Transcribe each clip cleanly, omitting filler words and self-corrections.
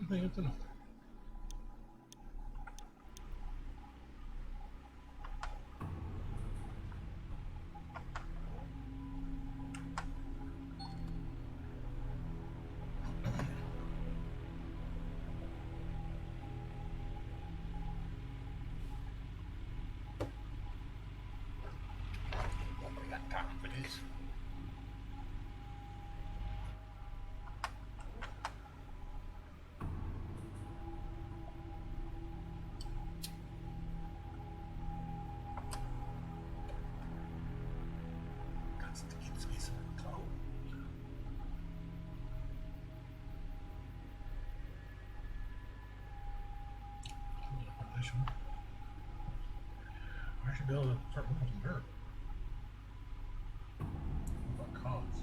I think it's enough. We got time for this. Got to keep space in the clothes. I should be able to start moving some dirt. What about cause?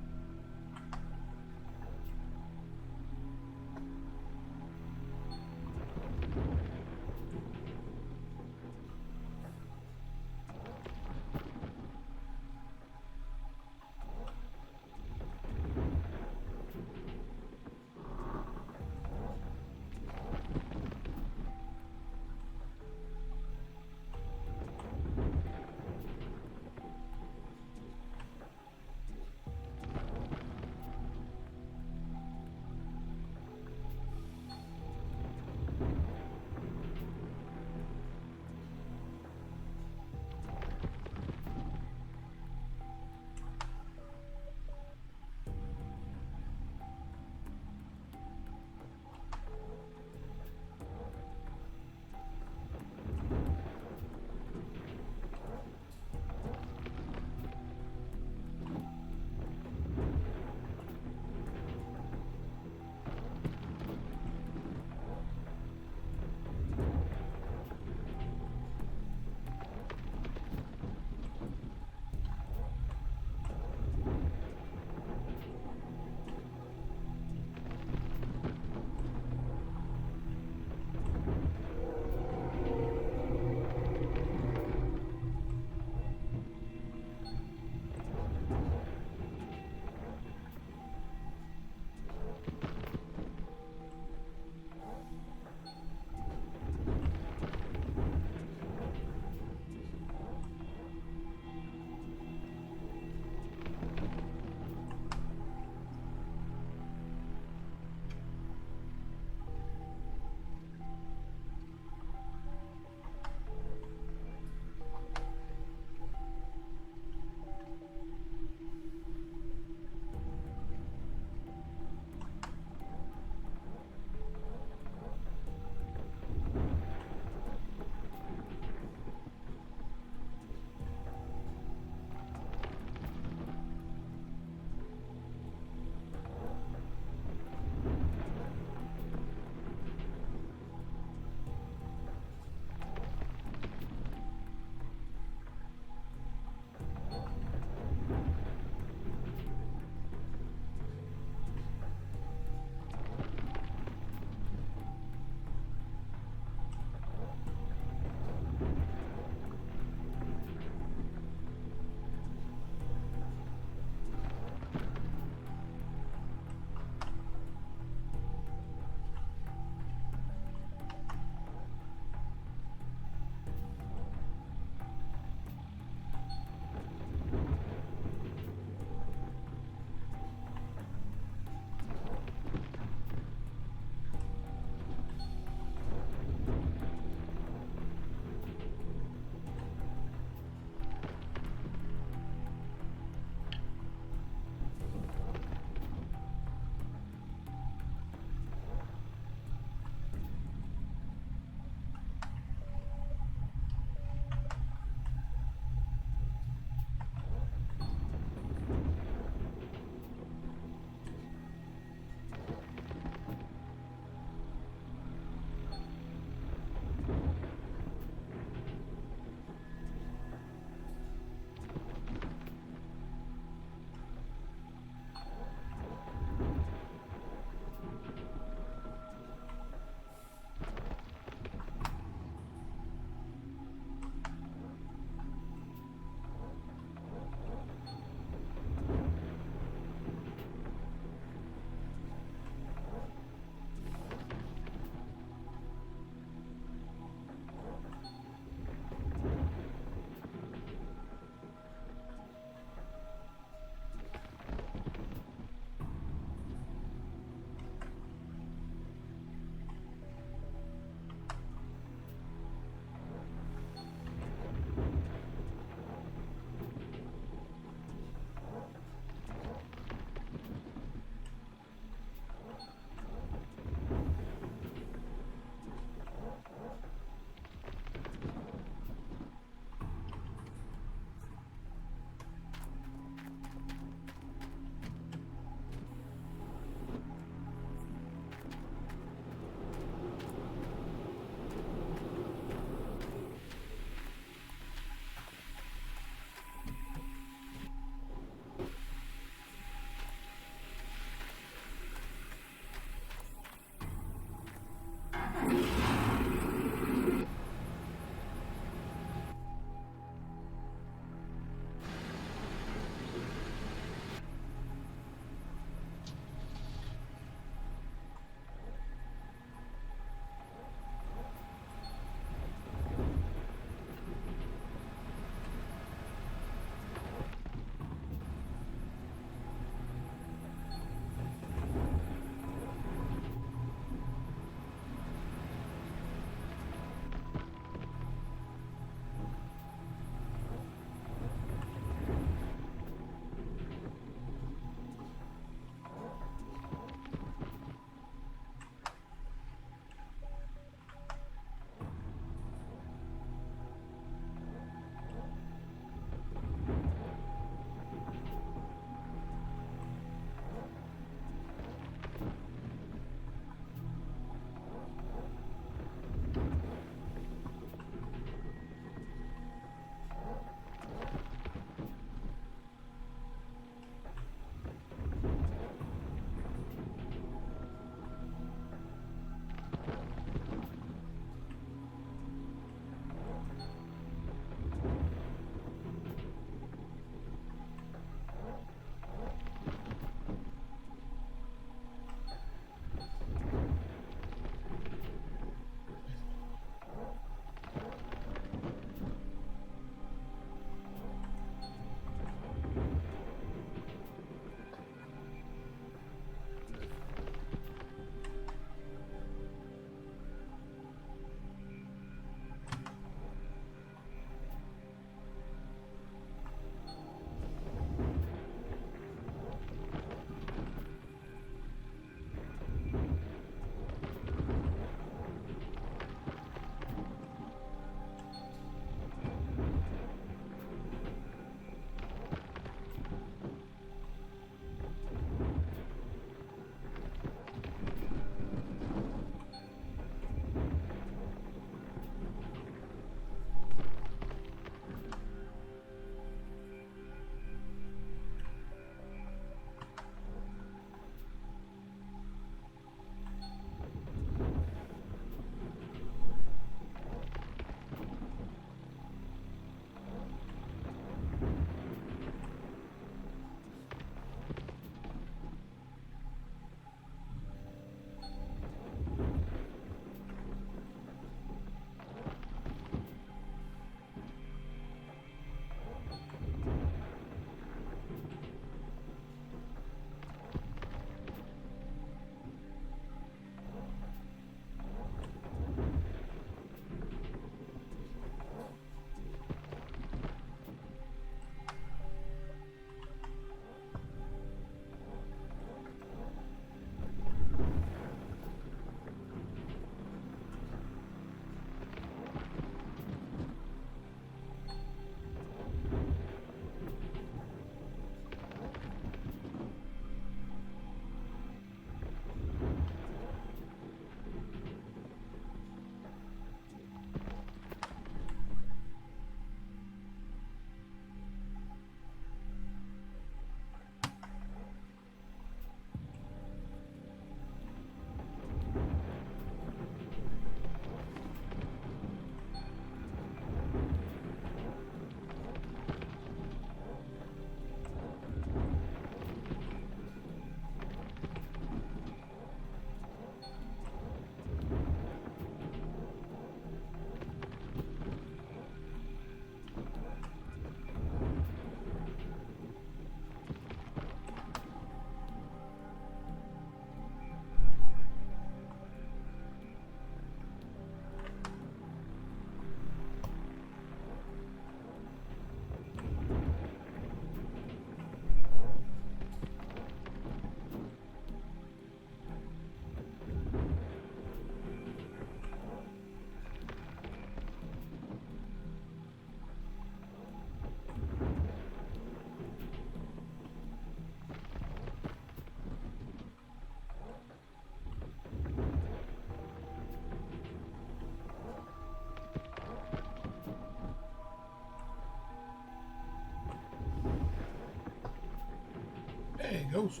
ghost.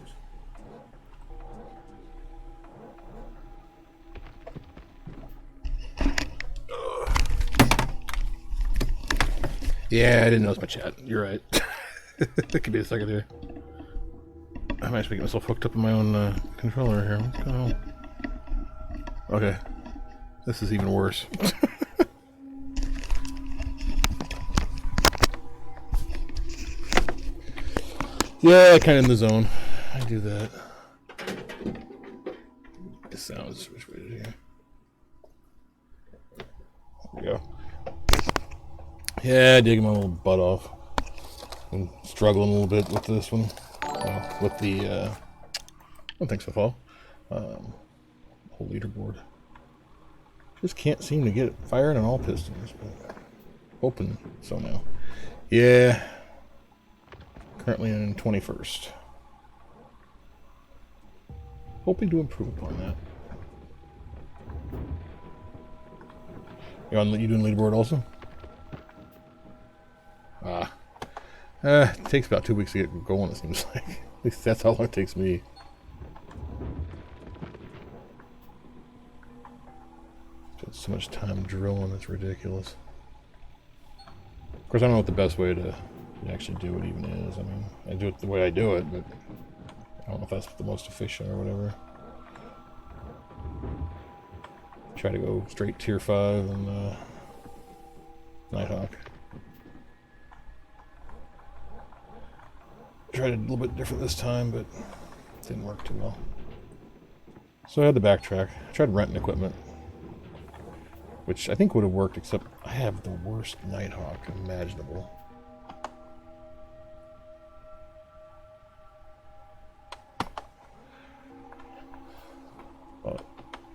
Yeah, I didn't notice my chat. You're right. It could be a second here. I might be getting myself hooked up in my own controller here. What's going on? Okay. This is even worse. Yeah, kind of in the zone. I do that. This sounds which way to here. There we go. Yeah, digging my little butt off. I'm struggling a little bit with this one. With the, oh, thanks for the fall. Whole leaderboard. Just can't seem to get it firing on all pistons, but hoping so now. Yeah. Currently in 21st. Hoping to improve upon that. You doing leaderboard also? It takes about 2 weeks to get going, it seems like. At least that's how long it takes me. Spent so much time drilling, it's ridiculous. Of course, I don't know what the best way to actually do it even is. I mean, I do it the way I do it, but I don't know if that's the most efficient or whatever. Try to go straight tier 5 and Nighthawk. Tried it a little bit different this time, but it didn't work too well. So I had to backtrack. I tried renting equipment, which I think would have worked, except I have the worst Nighthawk imaginable.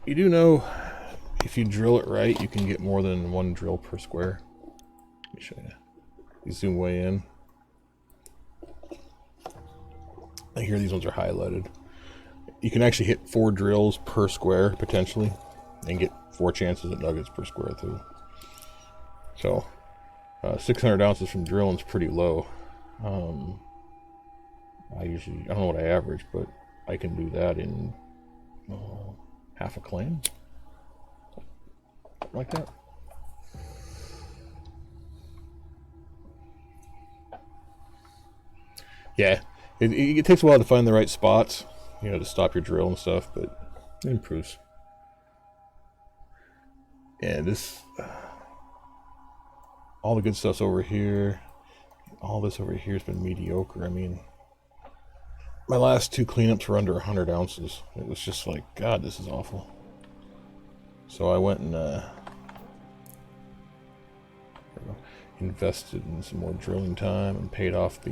You do know if you drill it right, you can get more than one drill per square. Let me show you. You zoom way in. I hear these ones are highlighted. You can actually hit 4 drills per square, potentially, and get 4 chances at nuggets per square, too. So, 600 ounces from drilling is pretty low. I don't know what I average, but I can do that in half a claim. Something like that. Yeah. It takes a while to find the right spots, you know, to stop your drill and stuff, but it improves. And this, all the good stuff's over here. All this over here has been mediocre. I mean, my last 2 cleanups were under 100 ounces. It was just like, God, this is awful. So I went and invested in some more drilling time and paid off the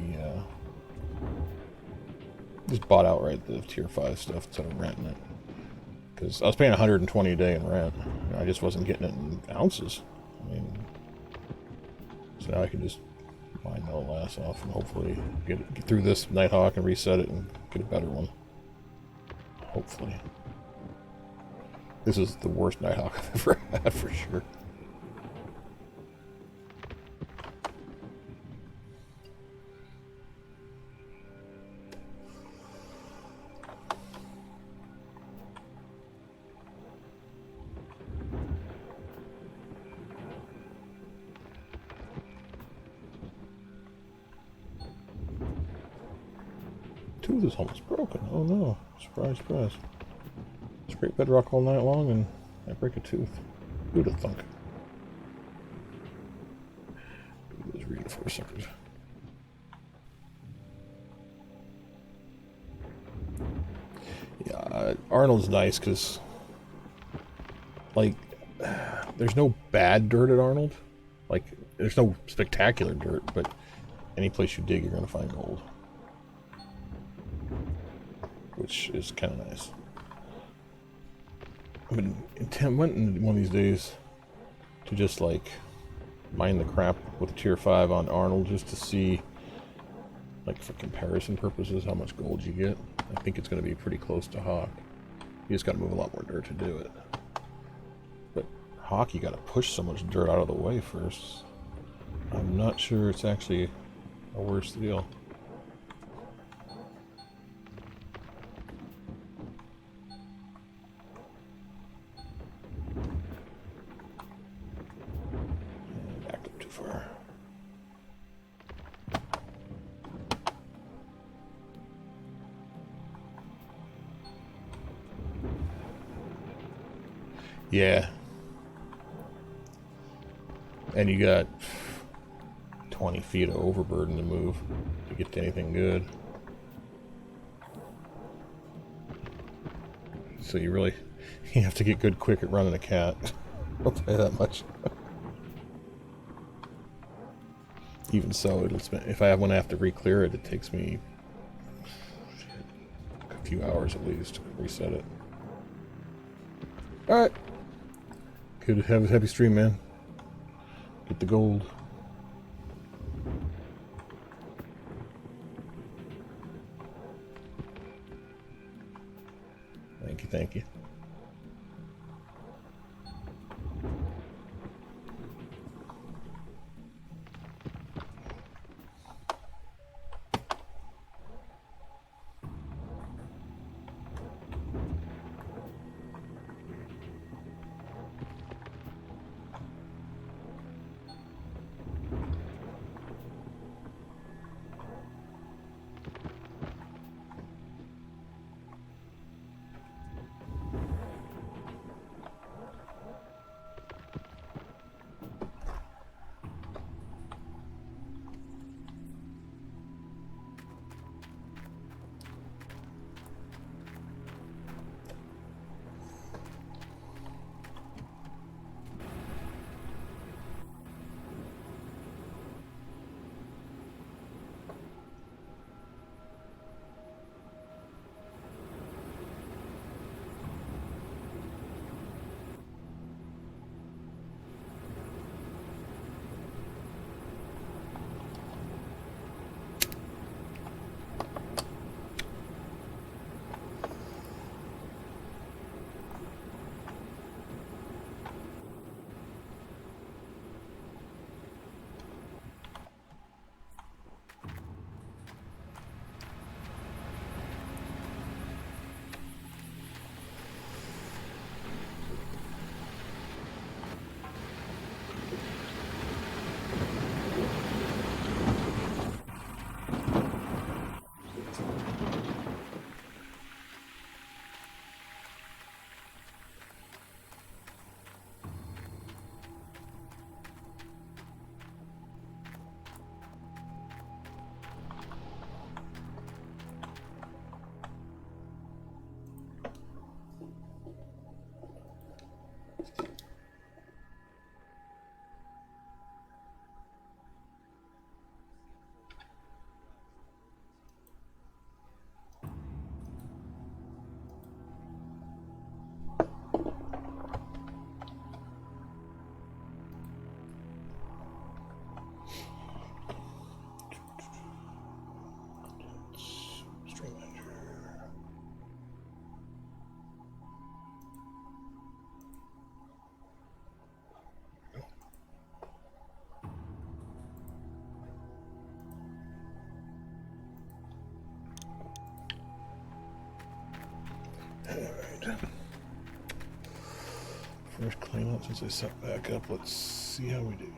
just bought outright the tier 5 stuff instead of renting it, because I was paying 120 a day in rent and I just wasn't getting it in ounces. I mean, so now I can just mine the last off and hopefully get through this Nighthawk and reset it and get a better one. Hopefully. This is the worst Nighthawk I've ever had for sure. Tooth is almost broken. Oh no. Surprise, surprise. Scrape bedrock all night long and I break a tooth. Who'd have thunk? Those reinforced suckers. Yeah, Arnold's nice because, like, there's no bad dirt at Arnold. Like, there's no spectacular dirt, but any place you dig, you're going to find gold. Which is kind of nice. I mean, went in one of these days to just like mine the crap with tier 5 on Arnold just to see, like, for comparison purposes, how much gold you get. I think it's going to be pretty close to Hawk. You just got to move a lot more dirt to do it. But Hawk, you got to push so much dirt out of the way first. I'm not sure it's actually a worse deal. far. Yeah. And you got 20 feet of overburden to move to get to anything good. So you really, you have to get good quick at running a cat. I'll tell you that much. Even so, it'll spend, if I want to have to re-clear it, it takes me a few hours at least to reset it. Alright. Good, have a heavy stream, man. Get the gold. Thank you, thank you. Alright. First cleanup since I set back up. Let's see how we do.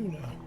tuna.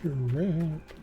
Correct.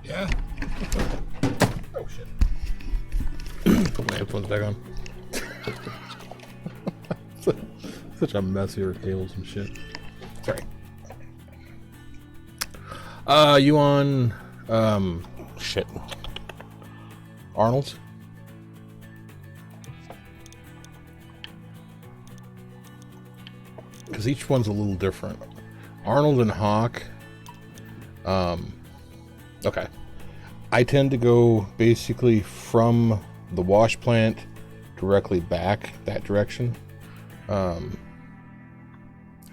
Yeah. Oh shit. Put my headphones back on. Such a mess here with cables and shit. Sorry. You on shit. Arnold's? Because each one's a little different. Arnold and Hawk. Okay. I tend to go basically from the wash plant directly back that direction.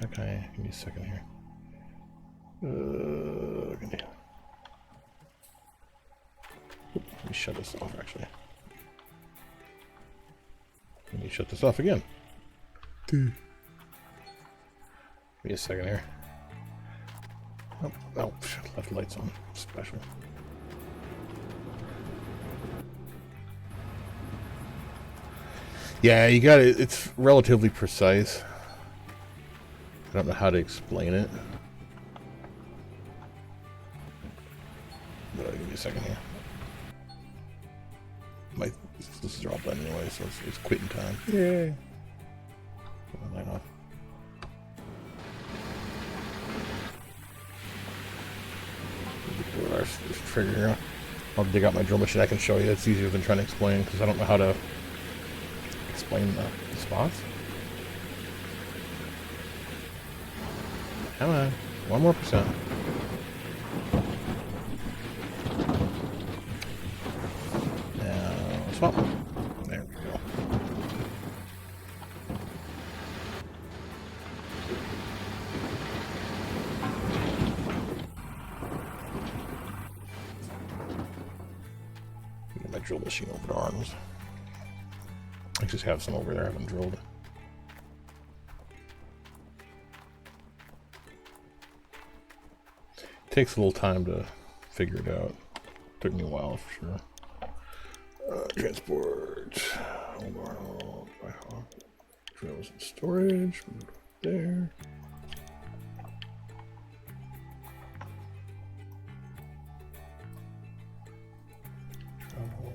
Okay, give me a second here. Let me shut this off, actually. Let me shut this off again. Give me a second here. Oh, shit, left the lights on. Special. Yeah, you got it. It's relatively precise. I don't know how to explain it. Give me a second here. This is all done anyway, so it's quitting time. Yay! Put my light off. Put our trigger here. I'll dig out my drill machine. I can show you. It's easier than trying to explain because I don't know how to explain the spots. Come on, 1 more %. Now swap. There we go. Get my drill machine over to Arnold's. I just have some over there I haven't drilled. Takes a little time to figure it out. Took me a while for sure. Transport. Old Arnold. By Hawk. Drills and storage. Move it there. Travel.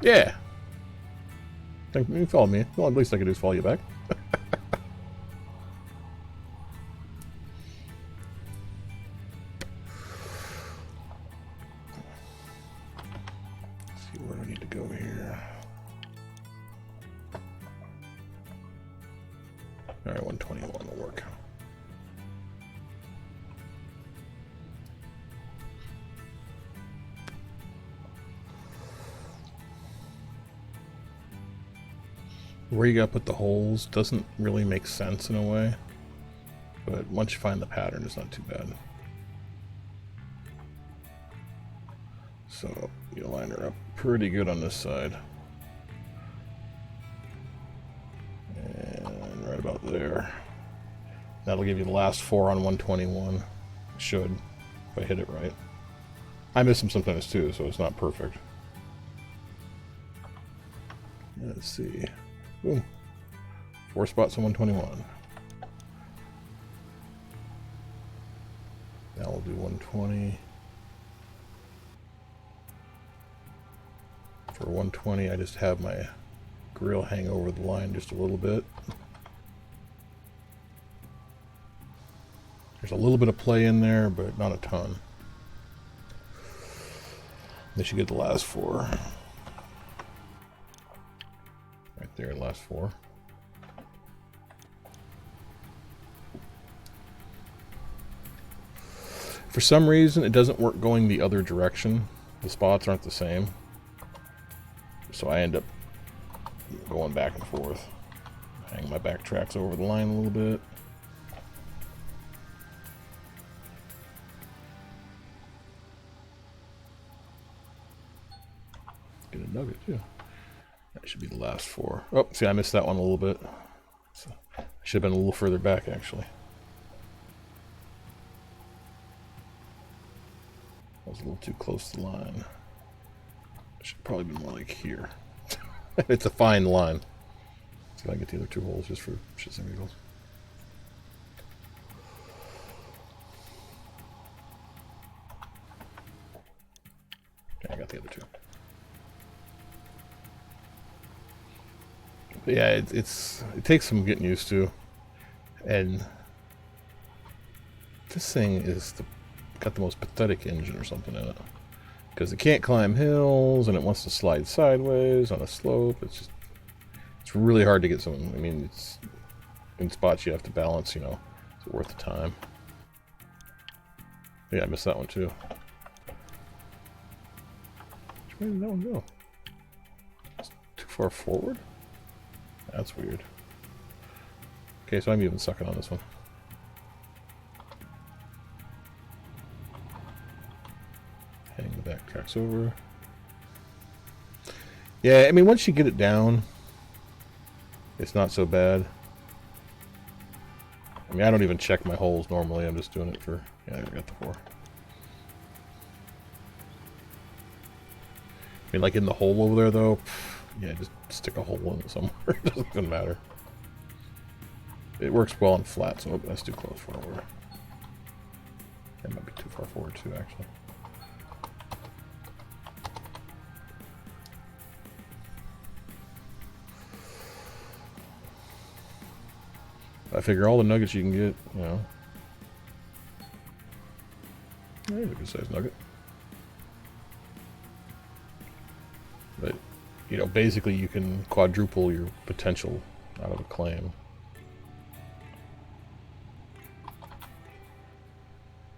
Yeah. Think you follow me. Well, at least I can do is follow you back. Let's see where I need to go here. All right, 121 will work. Where you gotta put the holes doesn't really make sense in a way, but once you find the pattern, it's not too bad. So you line her up pretty good on this side, and right about there. That'll give you the last 4 on 121. Should, if I hit it right. I miss them sometimes too, so it's not perfect. Let's see. Boom. 4 spots on 121. Now we'll do 120. For 120, I just have my grill hang over the line just a little bit. There's a little bit of play in there, but not a ton. They should get the last 4. Right there, last 4. For some reason, it doesn't work going the other direction. The spots aren't the same. So I end up going back and forth. Hang my back tracks over the line a little bit. Get a nugget too. That should be the last 4. Oh, see, I missed that one a little bit. So I should have been a little further back, actually. was a little too close to the line. It should probably be more like here. It's a fine line. See if I can get the other 2 holes just for shits and giggles. Okay, I got the other 2. But yeah, it takes some getting used to, and this thing is got the most pathetic engine or something in it, because it can't climb hills and it wants to slide sideways on a slope. It's really hard to get some. I mean, it's in spots you have to balance. You know, is it worth the time? Yeah, I missed that one too. Which way did that one go? It's too far forward? That's weird. Okay, so I'm even sucking on this one. Hang the back tracks over. Yeah, I mean, once you get it down, it's not so bad. I mean, I don't even check my holes normally. I'm just doing it for... Yeah, I got the 4. I mean, like in the hole over there, though, yeah, just stick a hole in it somewhere. It doesn't even matter. It works well on flat, so that's too close forward. That might be too far forward, too, actually. I figure all the nuggets you can get, you know. There's a good sized nugget. But, you know, basically you can quadruple your potential out of a claim.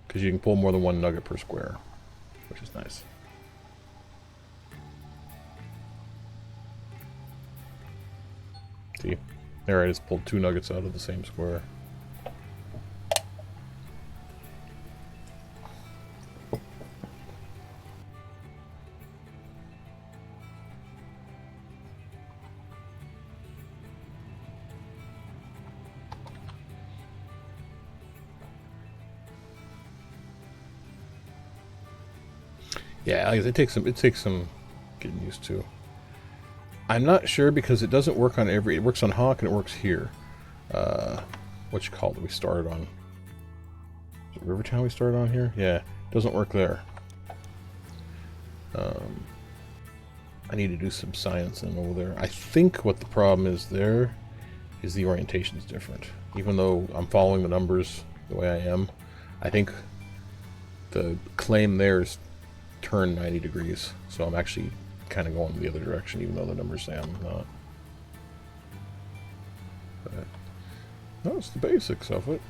Because you can pull more than 1 nugget per square, which is nice. See? There, I just pulled 2 nuggets out of the same square. Yeah, like it takes some getting used to. I'm not sure because it doesn't work on every. It works on Hawk and it works here. What you call it? We started on. Is it Rivertown we started on here? Yeah, it doesn't work there. I need to do some science in over there. I think what the problem is there is the orientation is different. Even though I'm following the numbers the way I am, I think the claim there is turned 90 degrees. So I'm actually kind of going the other direction, even though the numbers say I'm not. But that's the basics of it.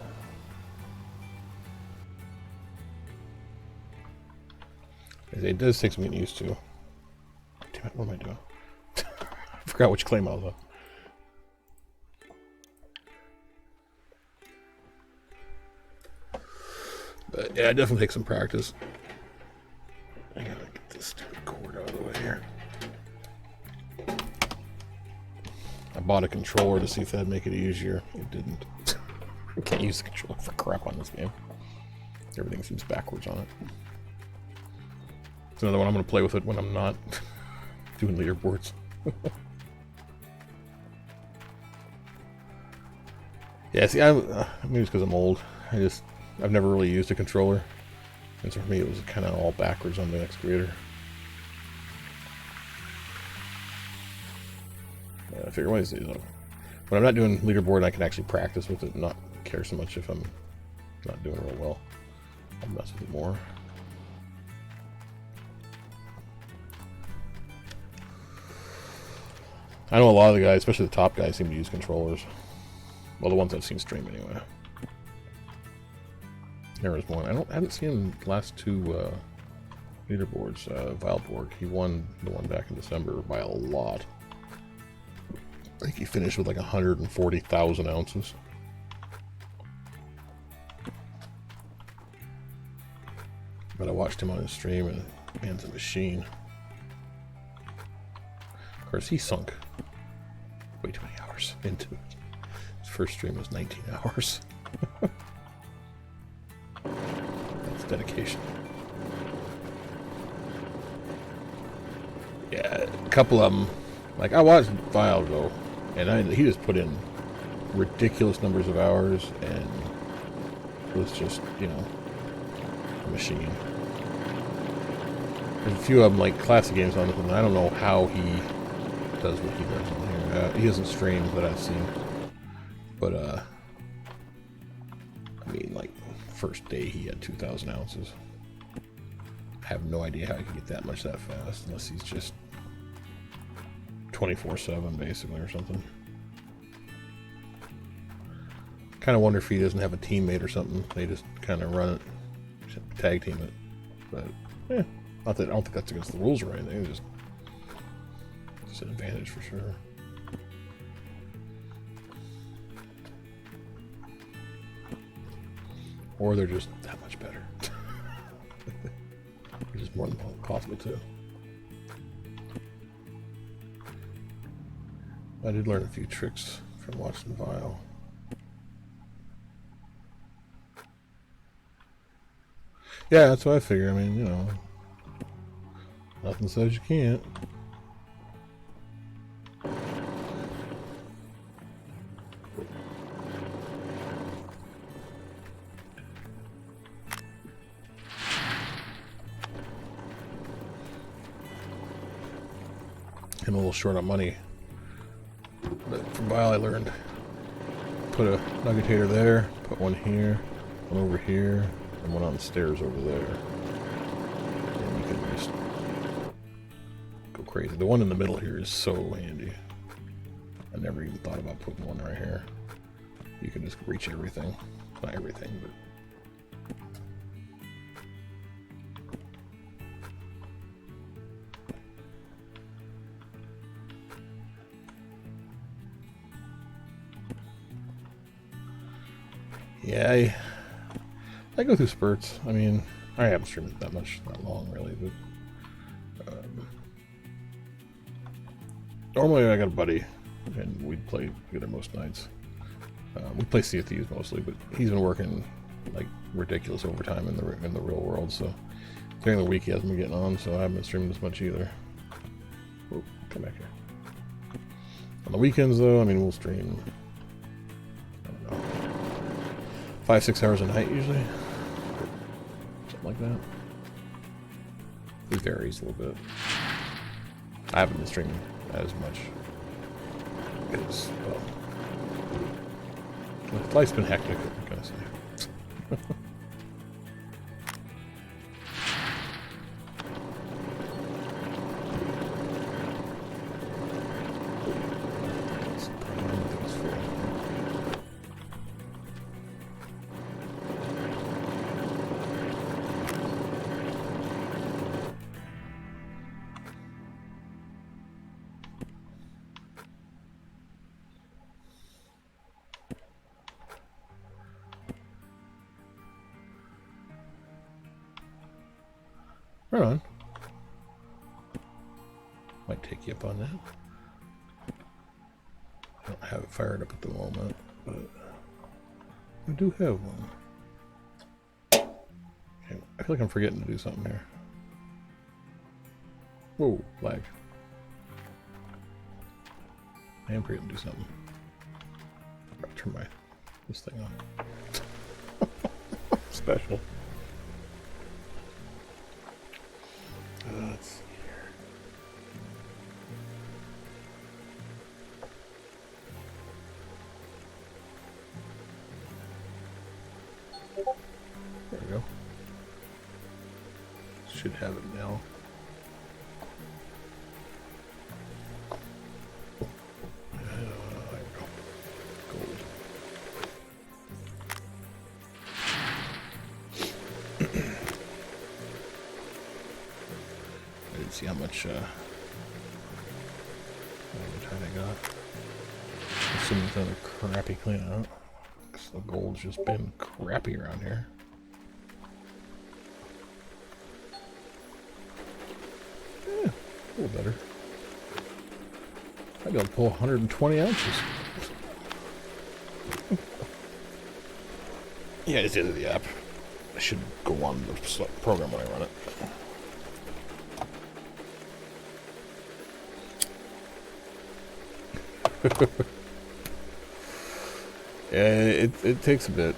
It does take some getting used to. Damn it, what am I doing? I forgot which claim I was on. But yeah, it definitely takes some practice. I gotta get this stupid cord out of the way here. I bought a controller to see if that'd make it easier. It didn't. I can't use the controller for crap on this game. Everything seems backwards on it. It's another one I'm gonna play with it when I'm not doing leaderboards. Yeah, see, maybe it's because I'm old. I've never really used a controller. And so for me, it was kind of all backwards on the excavator. I figure, what is it? When I'm not doing leaderboard, I can actually practice with it and not care so much if I'm not doing real well. I'll mess with it more. I know a lot of the guys, especially the top guys, seem to use controllers. Well, the ones I've seen stream anyway. There was one. I haven't seen the last 2 leaderboards. Wildborg, he won the one back in December by a lot. I think he finished with like 140,000 ounces. But I watched him on his stream and man's a machine. Of course, he sunk way too many hours into it. His first stream was 19 hours. That's dedication. Yeah, a couple of them. Like, I watched Vile go, and he just put in ridiculous numbers of hours, and was just, you know, a machine. There's a few of them, like classic games on it, and I don't know how he does what he does on here. He doesn't stream that I've seen. But, I mean, like, first day he had 2,000 ounces. I have no idea how he can get that much that fast, unless he's just 24/7, basically, or something. Kind of wonder if he doesn't have a teammate or something. They just kind of run it, tag team it. But, yeah, not that I don't think that's against the rules or anything. It's just an advantage for sure. Or they're just that much better. Which is more than possible too. I did learn a few tricks from watching Vile. Yeah, that's what I figure. I mean, you know, nothing says you can't. I'm a little short on money, but from Vile I learned put a nuggetator there, put one here, one over here, and one on the stairs over there. And you can just go crazy. The one in the middle here is so handy. I never even thought about putting one right here. You can just reach everything. Not everything, but yeah, I go through spurts. I mean, I haven't streamed that much, not long really, but normally I got a buddy, and we'd play together most nights. We play Sea of Thieves mostly, but he's been working like ridiculous overtime in the real world, so during the week he hasn't been getting on, so I haven't been streaming as much either. Oh, come back here. On the weekends though, I mean, we'll stream, I don't know, 5-6 hours a night usually, something like that. It varies a little bit. I haven't been streaming as much because, well, life's been hectic, I'm gonna say. Right on. Might take you up on that. I don't have it fired up at the moment, but I do have one. Okay, I feel like I'm forgetting to do something here. Whoa, lag. I am forgetting to do something. I'll turn this thing on. Special. Let's see here. There we go. Should have it now. There we go. Gold. See how much time I got. Assuming it's another crappy clean out. Because the gold's just been crappy around here. Yeah, a little better. I'd be able to pull 120 ounces. Yeah, it's the end of the app. I should go on the program when I run it. Yeah, it takes a bit.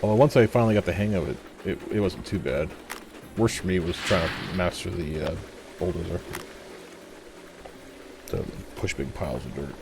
Although once I finally got the hang of it, it wasn't too bad. Worst for me was trying to master the bulldozer to push big piles of dirt.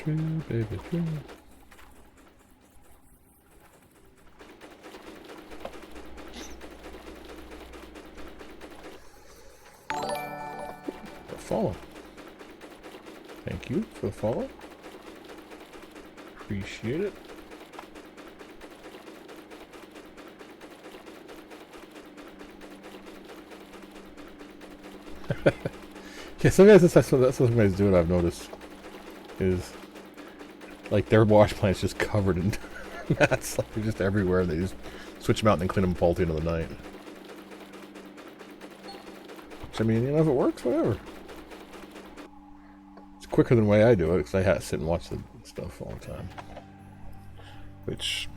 True, baby, true. A follow. Thank you for the follow. Appreciate it. Yeah, sometimes that's what some guys do. What I've noticed is, like, their wash plant's just covered in mats. Like, they're just everywhere. They just switch them out and then clean them fall at the end of the night. Which, I mean, you know, if it works, whatever. It's quicker than the way I do it, because I have to sit and watch the stuff all the time. Which,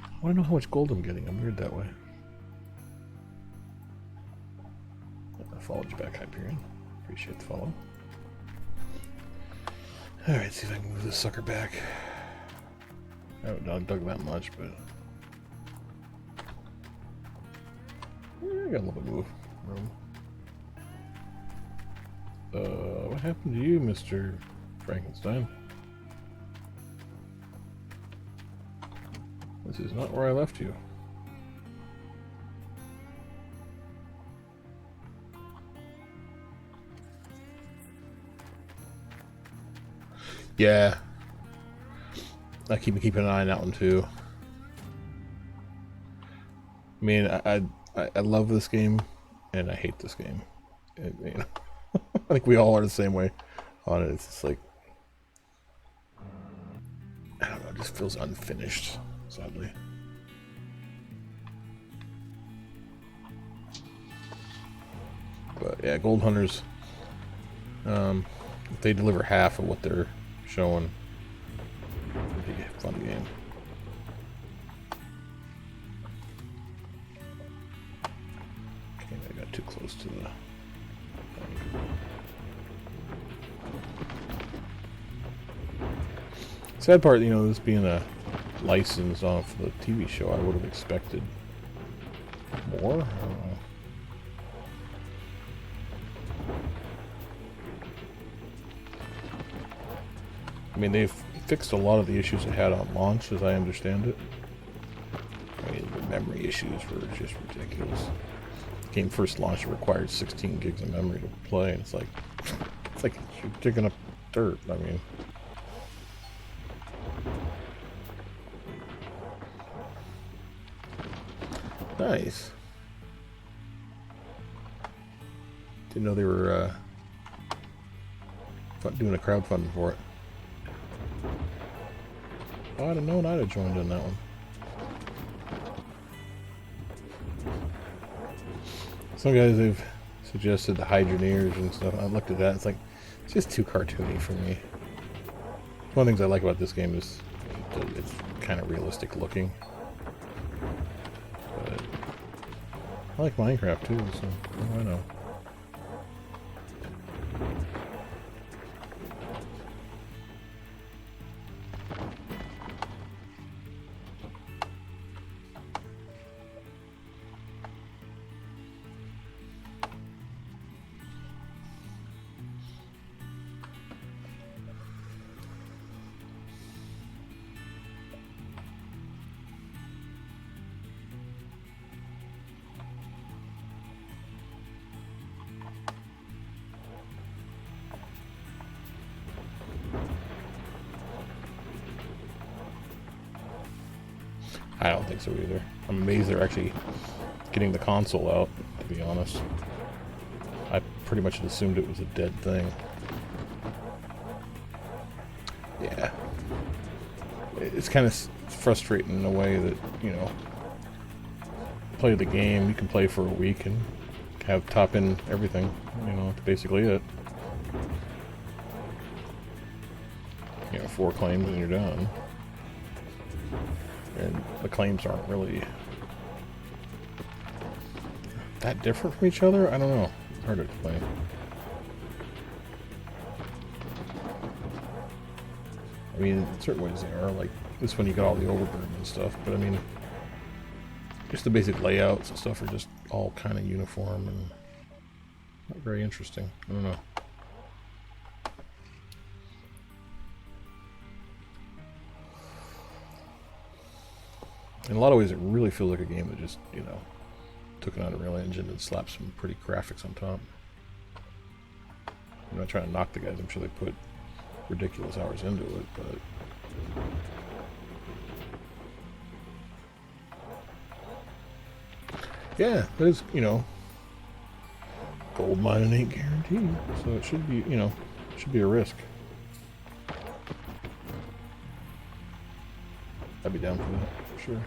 I want to know how much gold I'm getting. I'm weird that way. I followed you back, Hyperion. Appreciate the follow. Alright, see if I can move this sucker back. I haven't dug that much, but yeah, I got a little bit of room. What happened to you, Mr. Frankenstein? This is not where I left you. Yeah. I keep keeping an eye on that one too. I mean, I love this game, and I hate this game. You know, I think we all are the same way on it. It's just like, I don't know, it just feels unfinished, sadly. But yeah, Gold Hunters, if they deliver half of what they're showing, it'd be a fun game. Okay, I got too close to the... Sad part, you know, this being a license off the TV show, I would have expected more. I don't know. I mean, they've fixed a lot of the issues it had on launch, as I understand it. I mean, the memory issues were just ridiculous. The game first launched, it required 16 gigs of memory to play, and it's like you're digging up dirt. I mean, nice. Didn't know they were doing a crowdfunding for it. If I'd have known, I'd have joined in that one. Some guys have suggested the Hydroneers and stuff. I looked at that, it's like, it's just too cartoony for me. One of the things I like about this game is it's kind of realistic looking. But I like Minecraft too, so what do I know? I don't think so either. I'm amazed they're actually getting the console out, to be honest. I pretty much assumed it was a dead thing. Yeah. It's kind of frustrating in a way that, you know, play the game, you can play for a week and have top in everything. You know, that's basically it. You know, 4 claims and you're done. And the claims aren't really that different from each other? I don't know. It's hard to explain. I mean, in certain ways they are. Like, this one you got all the overburden and stuff, but I mean, just the basic layouts and stuff are just all kind of uniform and not very interesting. I don't know. In a lot of ways, it really feels like a game that just, you know, took an Unreal Engine and slapped some pretty graphics on top. I'm not trying to knock the guys. I'm sure they put ridiculous hours into it, but yeah, there's, you know, gold mining ain't guaranteed, so it should be, you know, should be a risk. I'd be down for that, for sure.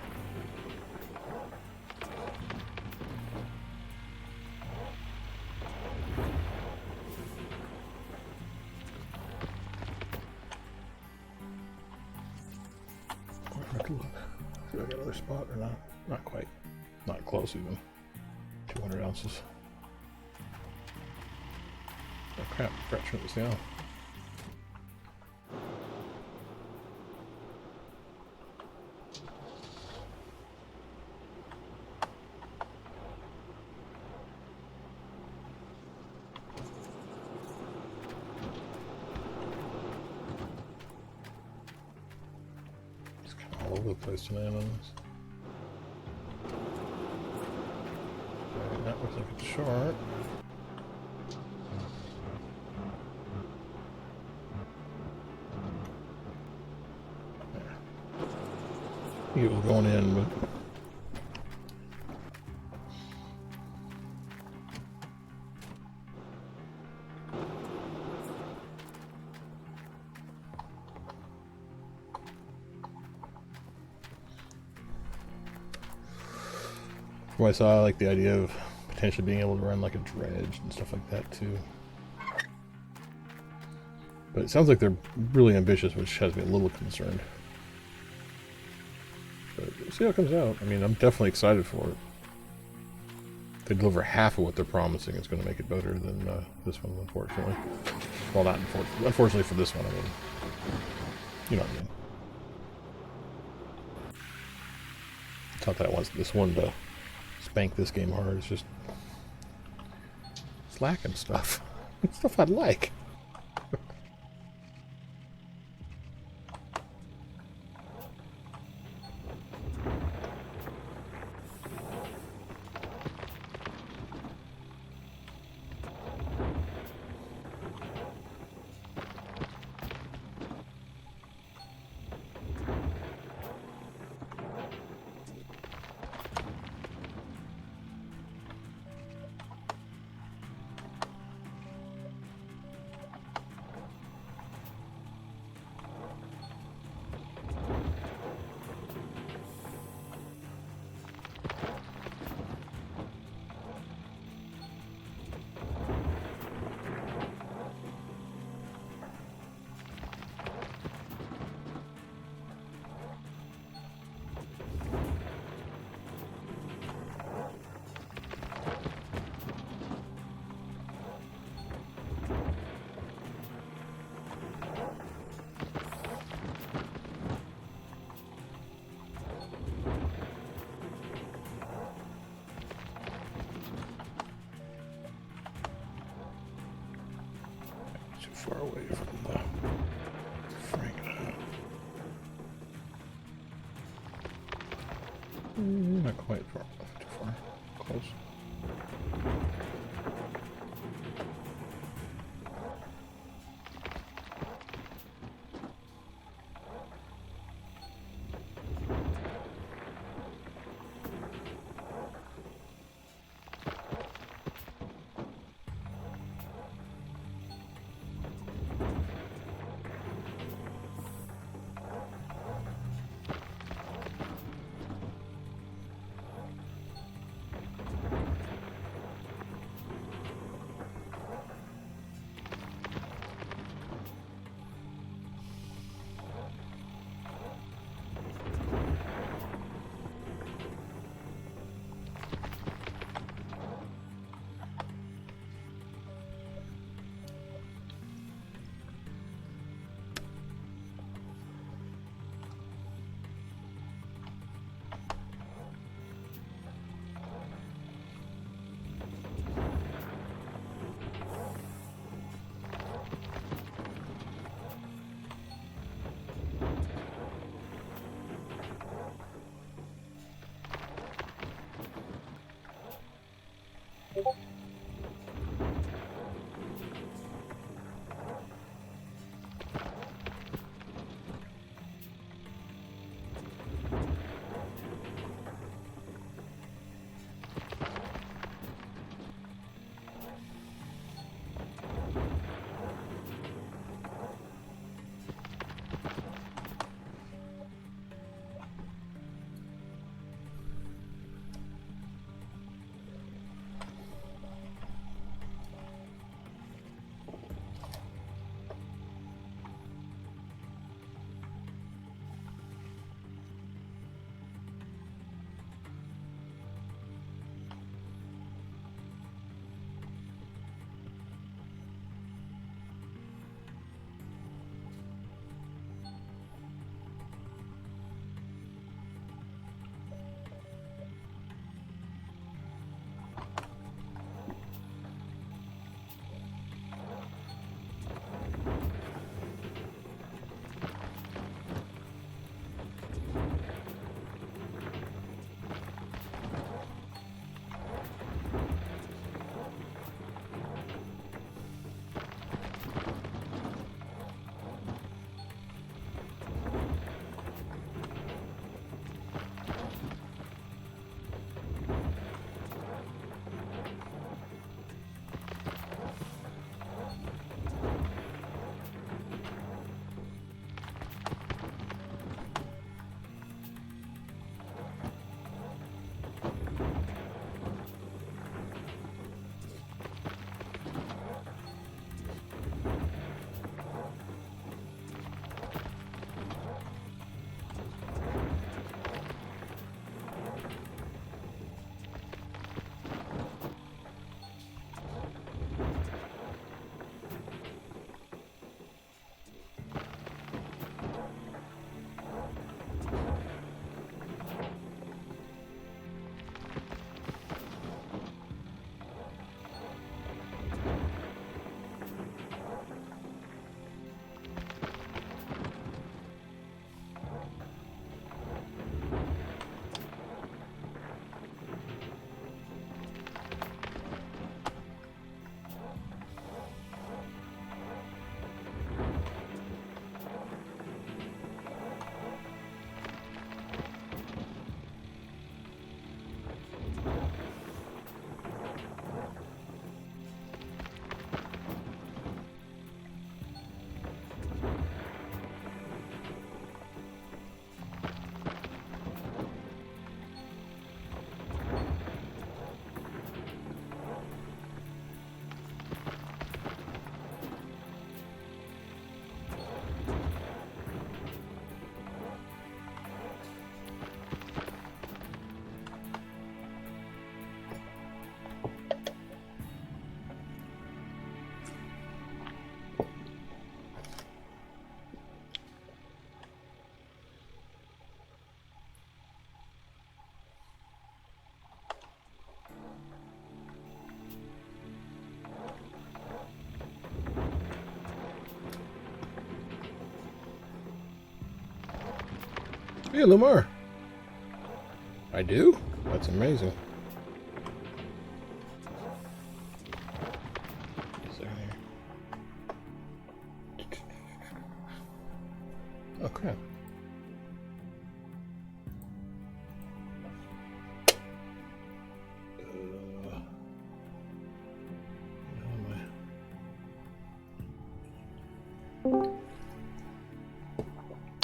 See if I got another spot or not. Not quite. Not close even. 200 ounces. Oh crap, I forgot to turn this down. It's kind of all over the place tonight on this. Okay, that looks like it's short. It was going in, but from what I saw, I like the idea of potentially being able to run like a dredge and stuff like that too. But it sounds like they're really ambitious, which has me a little concerned. But we'll see how it comes out. I mean, I'm definitely excited for it. If they deliver half of what they're promising, it's going to make it better than this one, unfortunately. Well, not unfortunately. Unfortunately for this one, I mean. You know what I mean. It's not that I want this one to spank this game hard. It's just... it's lacking stuff. It's stuff I'd like. Far away from the Frank. Not quite far. Too far. Close. Hey, Lamar. I do? That's amazing. Oh, crap.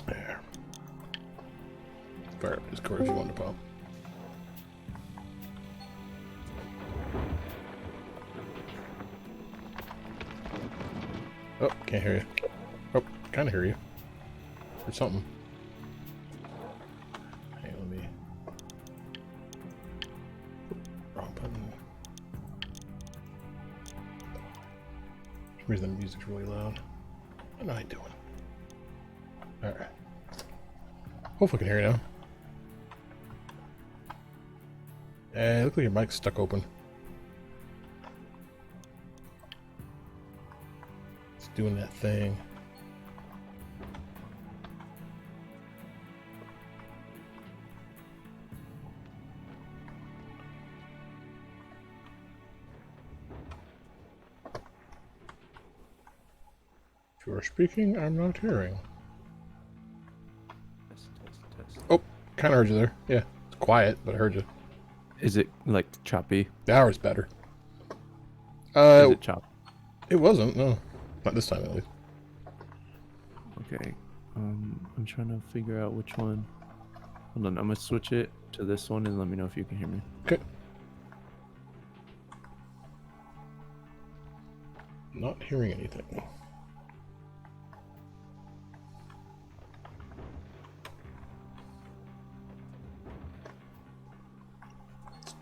There. Fire up his car if you want to pop. Oh, can't hear you. Oh, kind of hear you. Or something. Hey, let me... Wrong button. For some reason the music's really loud. What am I doing? Alright. Hopefully I can hear you now. It looks like your mic's stuck open. It's doing that thing. If you are speaking, I'm not hearing. Test. Oh, kind of heard you there. Yeah, it's quiet, but I heard you. Is it like choppy? The hour's better. Is it choppy? It wasn't. No, not this time at least. Okay. I'm trying to figure out which one. Hold on, I'm gonna switch it to this one and let me know if you can hear me. Okay. Not hearing anything.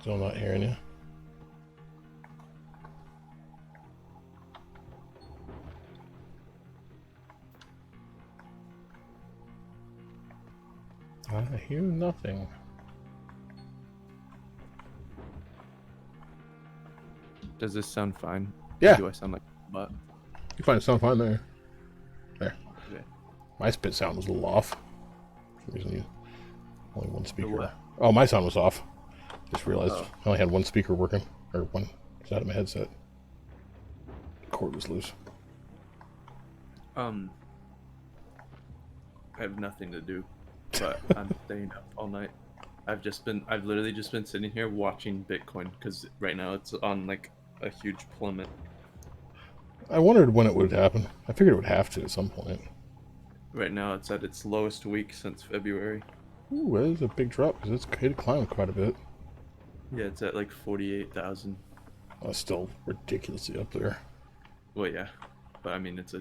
Still not hearing you. I hear nothing. Does this sound fine? Yeah. Or do I sound like a butt? You find it sound fine there. There. Okay. My spit sound was a little off. For some reason, only one speaker. what? Oh, my sound was off. Just realized Oh. I only had one speaker working, or one side of my headset. The cord was loose. I have nothing to do, but I'm staying up all night. I've literally just been sitting here watching Bitcoin because right now it's on like a huge plummet. I wondered when it would happen. I figured it would have to at some point. Right now it's at its lowest week since February. Ooh, that is a big drop because it climbed quite a bit. Yeah, it's at like 48,000. That's still ridiculously up there. Well, yeah, but I mean it's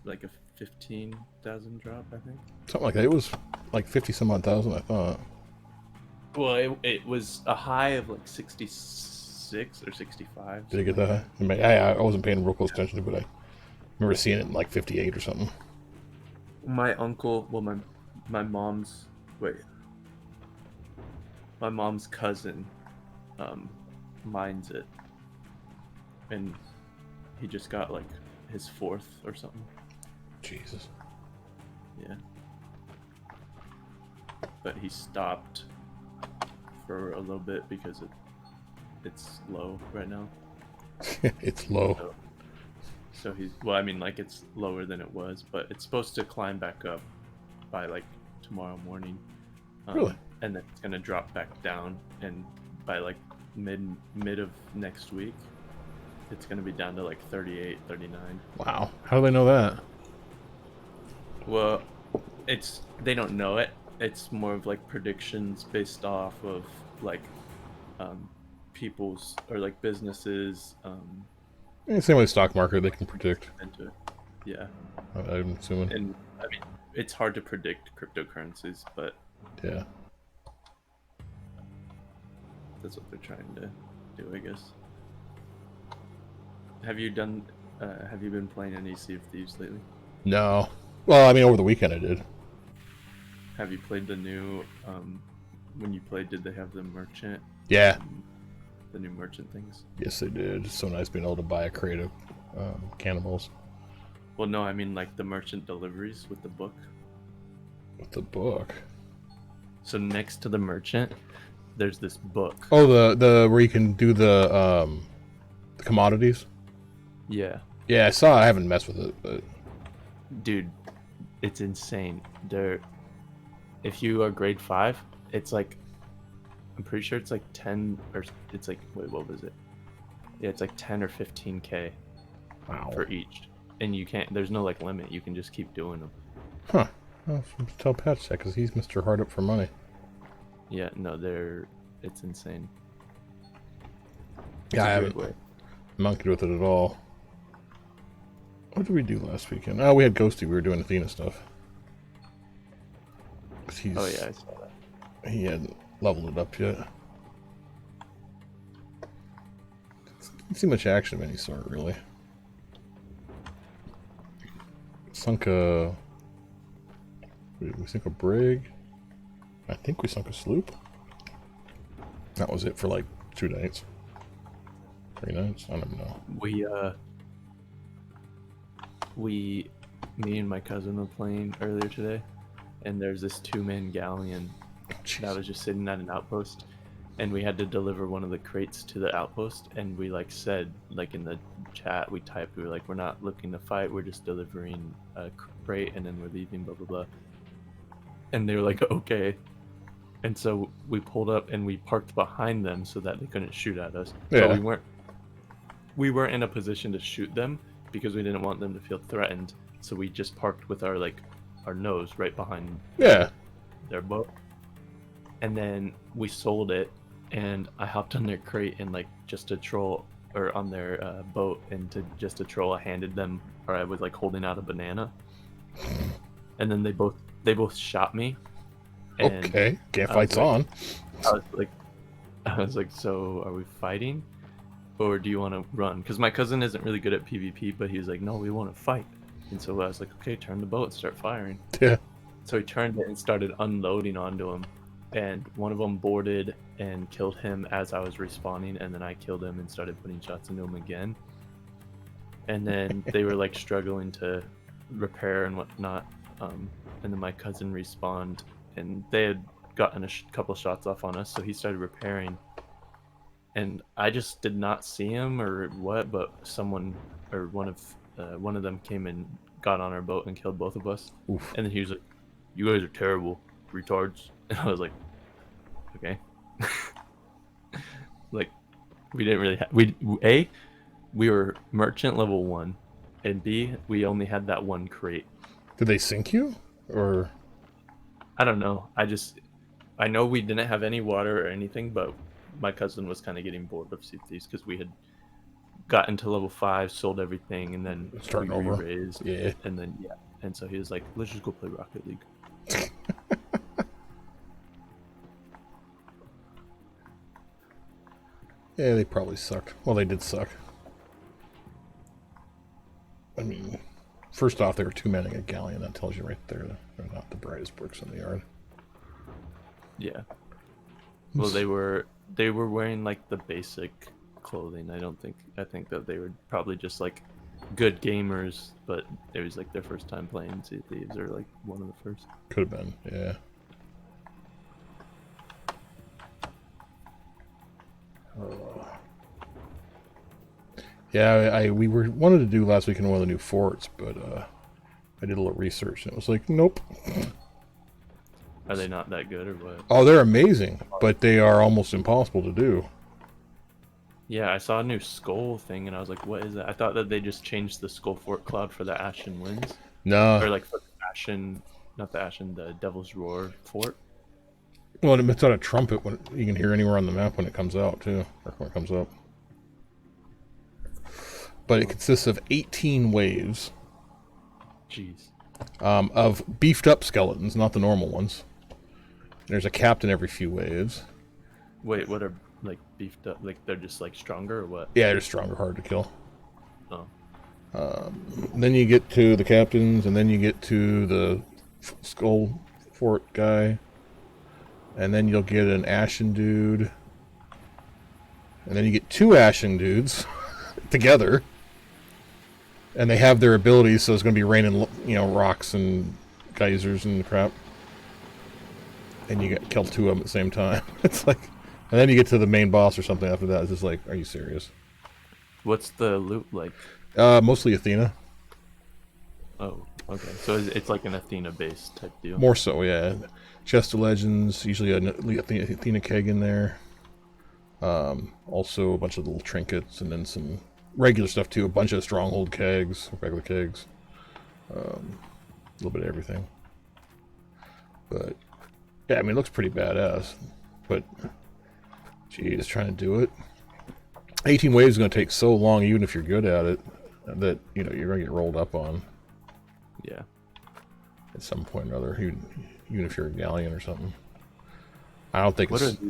like a 15,000 drop, I think. Something like that. It was like 50 some odd thousand, I thought. Well, it was a high of like 66 or 65. Did I get that high? I mean, I wasn't paying real close attention to it, but I remember seeing it in like 58 or something. My uncle, well, my mom's cousin, mines it, and he just got like his fourth or something. Jesus. Yeah. But he stopped for a little bit because it's low right now. It's low. So I mean, like it's lower than it was, but it's supposed to climb back up by like tomorrow morning. Really? And then it's gonna drop back down, and by like mid of next week, it's gonna be down to like 38, 39. Wow. How do they know that? Well, they don't know it. It's more of like predictions based off of like people's or like businesses Same with the stock market, they can predict. into it. Yeah. I'm assuming. And I mean, it's hard to predict cryptocurrencies, but Yeah. that's what they're trying to do, I guess. Have you been playing any Sea of Thieves lately? No. Well, I mean, over the weekend I did. Have you played the new, when you played, did they have the merchant? Yeah. The new merchant things? Yes, they did. It's so nice being able to buy a crate of cannibals. Well, no, I mean like the merchant deliveries with the book. With the book. So next to the merchant, there's this book. Oh, the where you can do the commodities. Yeah. Yeah, I saw it. I haven't messed with it, but Dude, it's insane. If you are grade 5, it's like, I'm pretty sure it's like 10 or it's like, wait, what was it? Yeah, it's like 10 or 15K wow. for each, and you can't. There's no like limit. You can just keep doing them. Huh. Well, tell Patch that because he's Mr. Hard Up for money. Yeah, no, it's insane. Yeah, I a haven't great way. monkeyed with it at all. What did we do last weekend? Oh, we had Ghosty. We were doing Athena stuff. 'Cause Oh yeah, I saw that. he hadn't leveled it up yet. Didn't see much action of any sort, really. Sunk a... Did we sink a brig? I think we sunk a sloop. That was it for like 2 nights. 3 nights? I don't know. Me and my cousin were playing earlier today, and there's this 2-man galleon that was just sitting at an outpost, and we had to deliver one of the crates to the outpost, and we like said, like in the chat we typed, we were like, we're not looking to fight, we're just delivering a crate and then we're leaving, blah blah blah. And they were like, okay. And so we pulled up and we parked behind them so that they couldn't shoot at us. Yeah. But we weren't in a position to shoot them because we didn't want them to feel threatened. So we just parked with our nose right behind their boat. And then we sold it, and I hopped on their crate and like just to troll, or on their boat, and just to troll, I handed them, or I was like holding out a banana, and then they both shot me. And okay, can't fight's on. I was like, so are we fighting, or do you want to run? Because my cousin isn't really good at PvP, but he was like, no, we want to fight. And so I was like, okay, turn the boat and start firing. Yeah. So he turned it and started unloading onto him. And one of them boarded and killed him as I was respawning, and then I killed him and started putting shots into him again. And then they were like struggling to repair and whatnot. And then my cousin respawned, and they had gotten a couple shots off on us, so he started repairing. And I just did not see him or what, but someone or one of them came and got on our boat and killed both of us. Oof. And then he was like, "You guys are terrible, retards." And I was like, "Okay." Like, we didn't really we were merchant level 1, and B, we only had that one crate. Did they sink you, or? I don't know. I know we didn't have any water or anything, but my cousin was kind of getting bored of Sea Thieves because we had gotten to level 5, sold everything, and then starting we over. raised. Yeah. And then and so he was like, "Let's just go play Rocket League." Yeah, they probably sucked. Well, they did suck. I mean, first off, they were two-manning a galleon. That tells you right there they're not the brightest bricks in the yard. Yeah. Well, they were wearing like the basic clothing. I think that they were probably just like good gamers, but it was like their first time playing Sea Thieves, or like one of the first. Could have been, yeah. Yeah, we wanted to do last week in one of the new forts, but I did a little research and it was like, nope. Are they not that good or what? Oh, they're amazing, but they are almost impossible to do. Yeah, I saw a new skull thing and I was like, what is that? I thought that they just changed the skull fort cloud for the Ashen Winds. No. Or like for the Ashen, not the Ashen, the Devil's Roar fort. Well, it's on a trumpet when you can hear anywhere on the map when it comes out too, or when it comes up. But it consists of 18 waves. Jeez. Of beefed up skeletons, not the normal ones. There's a captain every few waves. Wait, what are like beefed up? Like they're just like stronger or what? Yeah, they're stronger, hard to kill. Oh. Then you get to the captains, and then you get to the skull fort guy. And then you'll get an Ashen dude. And then you get 2 Ashen dudes together. And they have their abilities, so it's going to be raining, rocks and geysers and crap. And you get killed 2 of them at the same time. It's like, and then you get to the main boss or something after that. It's just like, are you serious? What's the loot like? Mostly Athena. Oh, okay. So it's like an Athena-based type deal. More so, yeah. Chest of Legends, usually an Athena keg in there. Also a bunch of little trinkets, and then some regular stuff too. A bunch of stronghold kegs, regular kegs. A little bit of everything. But yeah, I mean, it looks pretty badass. But geez, trying to do it. 18 waves is going to take so long, even if you're good at it, that you're going to get rolled up on. Yeah. At some point or other, even if you're a galleon or something. I don't think What it's... are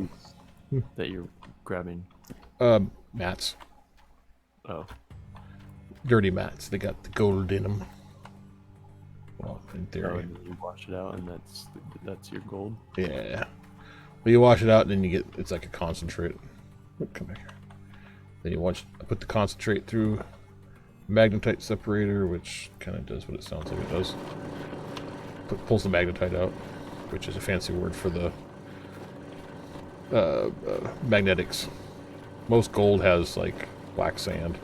these that you're grabbing? Mats. Oh. Dirty mats. They got the gold in them. Well, in Oh, theory. and you wash it out, and that's your gold. Yeah. Well, you wash it out, and then you get... It's like a concentrate. Look, come back here. Then you put the concentrate through magnetite separator, which kind of does what it sounds like it does. Pulls the magnetite out, which is a fancy word for the magnetics. Most gold has like black sand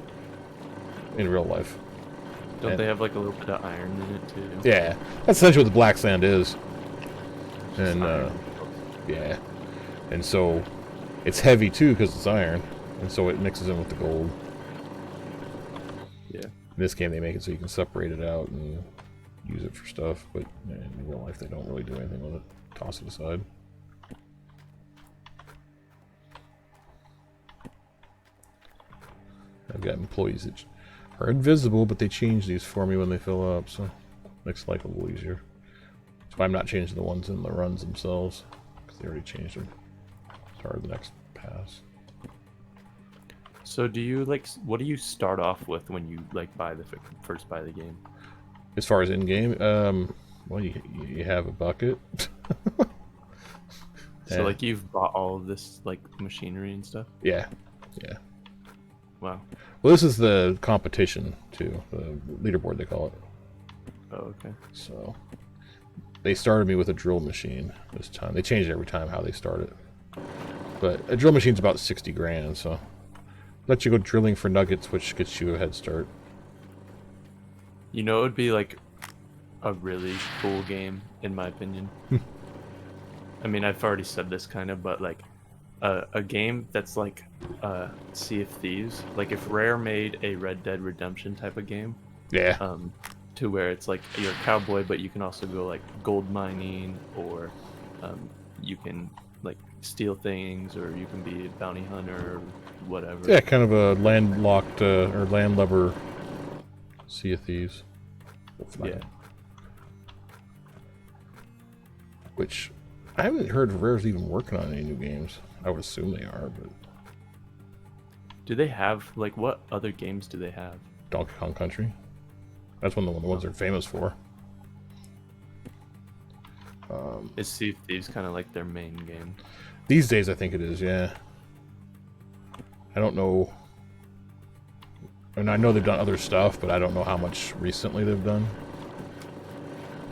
in real life. Don't they have like a little bit of iron in it too? Yeah, that's essentially what the black sand is. And iron. yeah, and so it's heavy too because it's iron, and so it mixes in with the gold. Yeah. In this game, they make it so you can separate it out and use it for stuff, but in real life, they don't really do anything with it. Toss it aside. I've got employees that are invisible, but they change these for me when they fill up, so makes life a little easier. That's why I'm not changing the ones in the runs themselves, because they already changed them. Start the next pass. So do you like? What do you start off with when you like first buy the game? As far as in-game, well, you have a bucket. So like you've bought all of this like machinery and stuff? Yeah, yeah. Wow. Well, this is the competition too, the leaderboard they call it. Oh, okay. So they started me with a drill machine this time. They change it every time how they start it. But a drill machine's about 60 grand, so let you go drilling for nuggets, which gets you a head start. You know, it would be like a really cool game, in my opinion. I mean, I've already said this kind of, but like a game that's like Sea of Thieves. Like if Rare made a Red Dead Redemption type of game. Yeah. To where it's like you're a cowboy, but you can also go like gold mining, or you can like steal things, or you can be a bounty hunter, or whatever. Yeah, kind of a landlocked or landlubber Sea of Thieves. Yeah. Which I haven't heard Rare's even working on any new games. I would assume they are, but Do they have like what other games do they have? Donkey Kong Country. That's one of the ones they're famous for. Is Sea of Thieves kind of like their main game? These days, I think it is. Yeah. I don't know. And I know they've done other stuff, but I don't know how much recently they've done.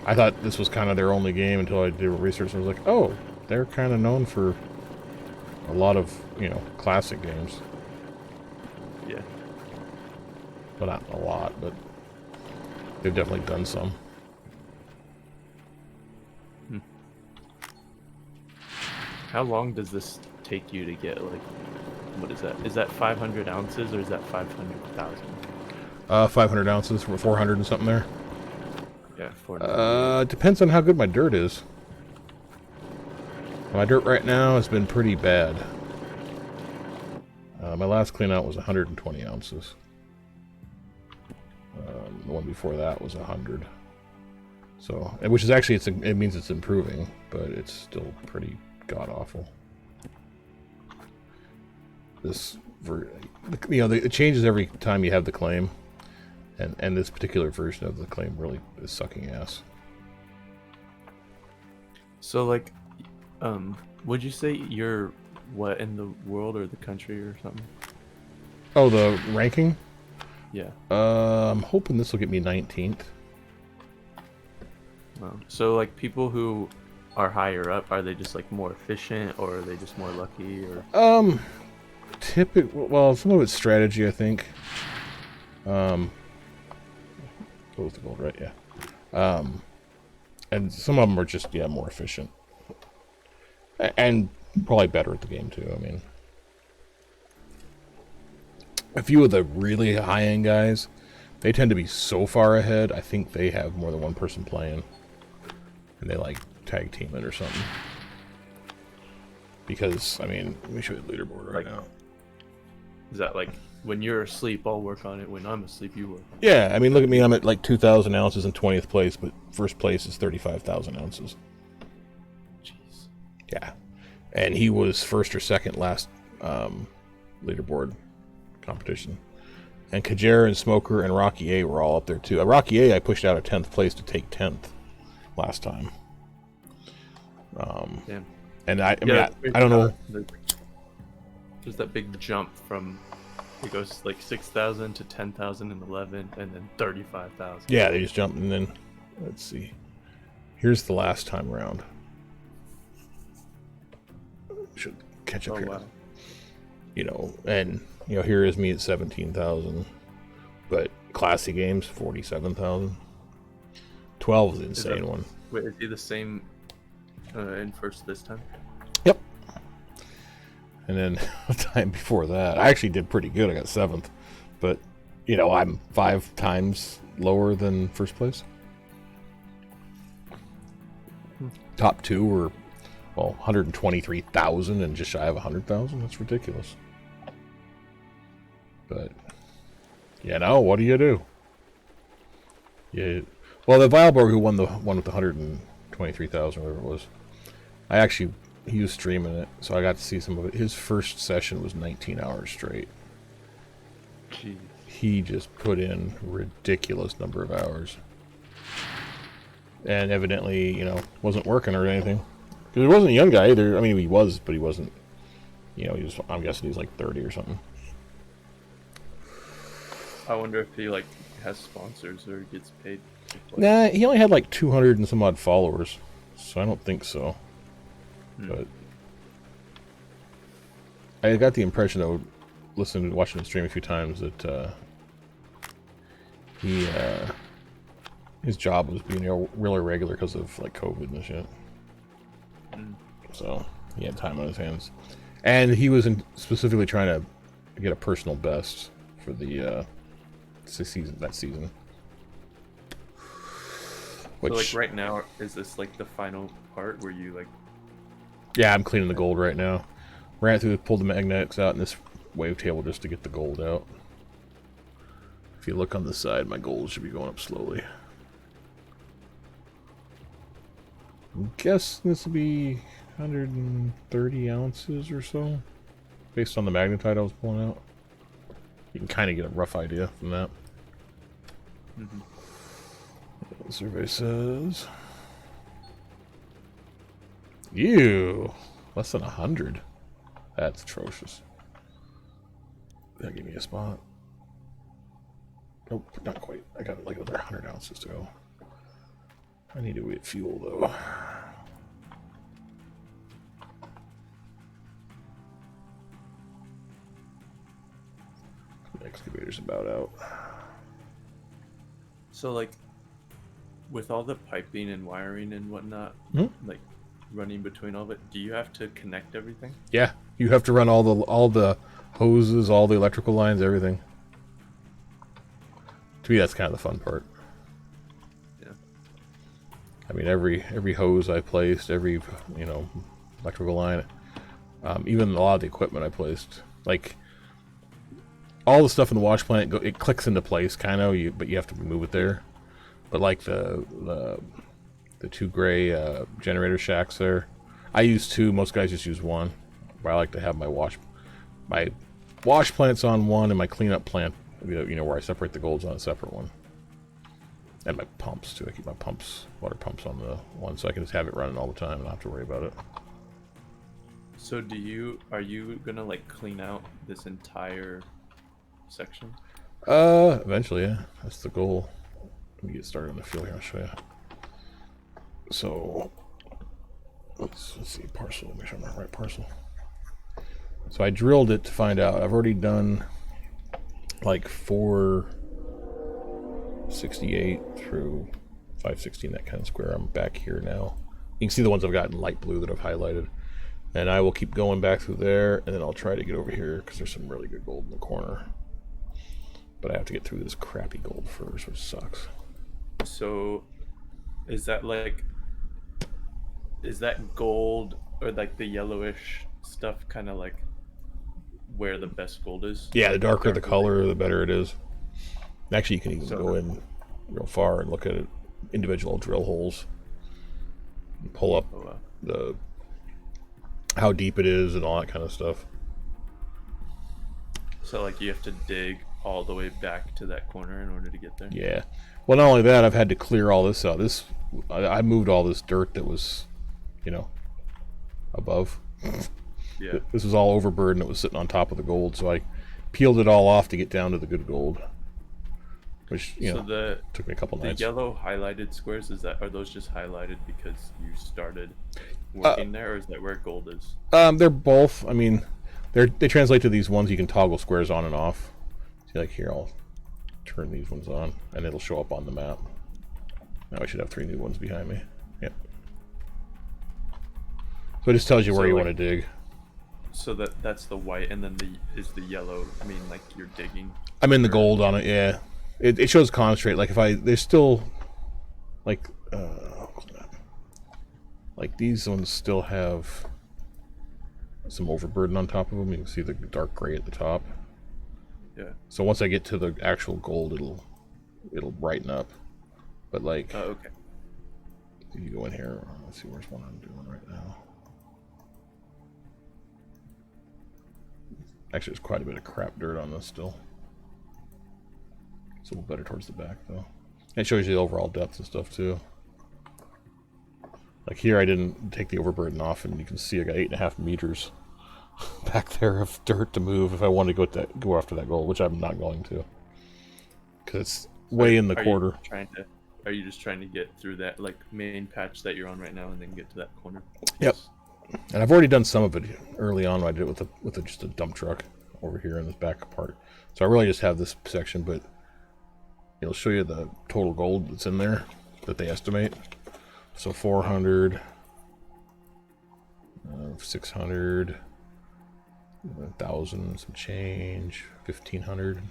I thought this was kind of their only game until I did research and I was like, oh, they're kind of known for a lot of, classic games. Yeah. Well, not a lot, but they've definitely done some. How long does this take you to get, like, what is that? Is that 500 ounces or is that 500,000? 500 ounces for 400 and something there. Yeah, 400. Depends on how good my dirt is. My dirt right now has been pretty bad. My last clean out was 120 ounces. The one before that was 100. So, which is actually, it means it's improving, but it's still pretty god-awful. It changes every time you have the claim, and this particular version of the claim really is sucking ass. So, like, would you say you're what in the world or the country or something? Oh, the ranking? Yeah. I'm hoping this will get me 19th. Wow. So, like, people who are higher up, are they just like more efficient, or are they just more lucky, or? Well, some of it's strategy, I think. Both the gold, right? Yeah. And some of them are just more efficient, and probably better at the game too. I mean, a few of the really high-end guys, they tend to be so far ahead. I think they have more than one person playing, and they like tag team it or something. Because, I mean, let me show you the leaderboard right now. Is that like when you're asleep, I'll work on it. When I'm asleep, you work. Yeah, I mean, look at me. I'm at like 2,000 ounces in 20th place, but first place is 35,000 ounces. Jeez. Yeah. And he was first or second last leaderboard competition. And Kajera and Smoker and Rocky A were all up there too. Rocky A, I pushed out of 10th place to take 10th last time. Damn. And I don't know. There's that big jump from it goes like 6,000 to 10,000 and 11, and then 35,000. Yeah, they just jumped, and then let's see. Here's the last time around. catch up Oh here. wow. You know, and you know, here is me at 17,000, but classy games 47,000. 12 is the insane one. Wait, is he the same in first this time? Yep. And then the time before that, I actually did pretty good. I got 7th, but you know, I'm 5 times lower than first place. Top 2 were, well, 123,000 and just shy of 100,000. That's ridiculous. But you know, what do you do? Yeah. Well, the Weilberg who won the one with the 123,000, whatever it was, he was streaming it, so I got to see some of it. His first session was 19 hours straight. Jeez. He just put in ridiculous number of hours, and evidently, you know, wasn't working or anything. Because he wasn't a young guy either. I mean, he was, but he wasn't. You know, I'm guessing he's like 30 or something. I wonder if he like has sponsors or gets paid. Nah, he only had like 200 and some odd followers, so I don't think so. But I got the impression, though, watching the stream a few times, that his job was being real irregular because of like COVID and shit. So he had time on his hands, and he was specifically trying to get a personal best for the season. Which, so like right now, is this like the final part where you like? Yeah, I'm cleaning the gold right now. Ran through, pulled the magnetics out in this wavetable just to get the gold out. If you look on the side, my gold should be going up slowly. I guess this will be 130 ounces or so, based on the magnetite I was pulling out. You can kind of get a rough idea from that. The survey says, ew, less than 100. That's atrocious. That gave me a spot. Nope, not quite. I got like another 100 ounces to go. I need to get fuel though. The excavator's about out. So like, with all the piping and wiring and whatnot, like running between all of it, do you have to connect everything? Yeah, you have to run all the hoses, all the electrical lines, everything. To me, that's kind of the fun part. Yeah. I mean, every hose I placed, every electrical line, even a lot of the equipment I placed, like all the stuff in the wash plant, it clicks into place, kind of. But you have to move it there. But like the 2 gray generator shacks there, I use 2. Most guys just use 1. But I like to have my wash plants on 1 and my cleanup plant, where I separate the golds, on a separate one. And my pumps too. I keep my water pumps on the one, so I can just have it running all the time and not have to worry about it. So are you gonna like clean out this entire section? Eventually, yeah. That's the goal. Let me get started on the field here. I'll show you. So let's see, parcel. Make sure I'm on the right parcel. So I drilled it to find out. I've already done like 468 through 516, that kind of square. I'm back here now. You can see the ones I've got in light blue that I've highlighted. And I will keep going back through there, and then I'll try to get over here because there's some really good gold in the corner. But I have to get through this crappy gold first, which sucks. So is that gold, or like the yellowish stuff, kind of like where the best gold is? Yeah, the darker the color, the better it is. Actually, you can even go in real far and look at individual drill holes and pull up how deep it is and all that kind of stuff. So like you have to dig all the way back to that corner in order to get there? Yeah. Well, not only that, I've had to clear all this out. I moved all this dirt that was, above. Yeah. This was all overburden that was sitting on top of the gold, so I peeled it all off to get down to the good gold. which So the took me a couple nights. yellow highlighted squares, are those just highlighted because you started Uh, working there, or is that where gold is? They're both. I mean, they translate to these ones you can toggle squares on and off. See, like here, I'll turn these ones on, and it'll show up on the map. Now I should have 3 new ones behind me. Yep. So it just tells you where you want to dig. So that's the white, and then is the yellow. I mean, like you're digging. I'm in the gold on it. Yeah, it shows concentrate. Like if there's still like these ones still have some overburden on top of them. You can see the dark gray at the top. Yeah. So once I get to the actual gold, it'll brighten up. But like, oh, okay. if you go in here, let's see where's one I'm doing right now. Actually, there's quite a bit of crap dirt on this still. It's a little better towards the back though. It shows you the overall depth and stuff too. Like here, I didn't take the overburden off, and you can see I got 8.5 meters back there of dirt to move if I wanted to go after that goal, which I'm not going to, because it's way in the quarter. Are you just trying to get through that like main patch that you're on right now, and then get to that corner? Yep. And I've already done some of it early on. I did it with just a dump truck over here in this back part. So I really just have this section, but it'll show you the total gold that's in there that they estimate. So 400, 600, 1,000, some change, 1,500.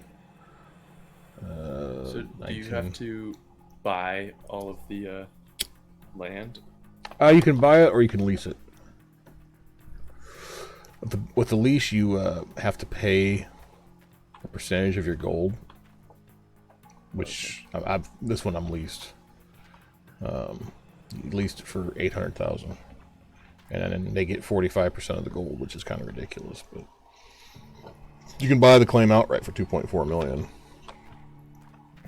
So do you have to buy all of the land? You can buy it or you can lease it. With the lease, you have to pay a percentage of your gold, which this one I'm leased. Leased it for 800,000, and then they get 45% of the gold, which is kind of ridiculous. But you can buy the claim outright for 2.4 million.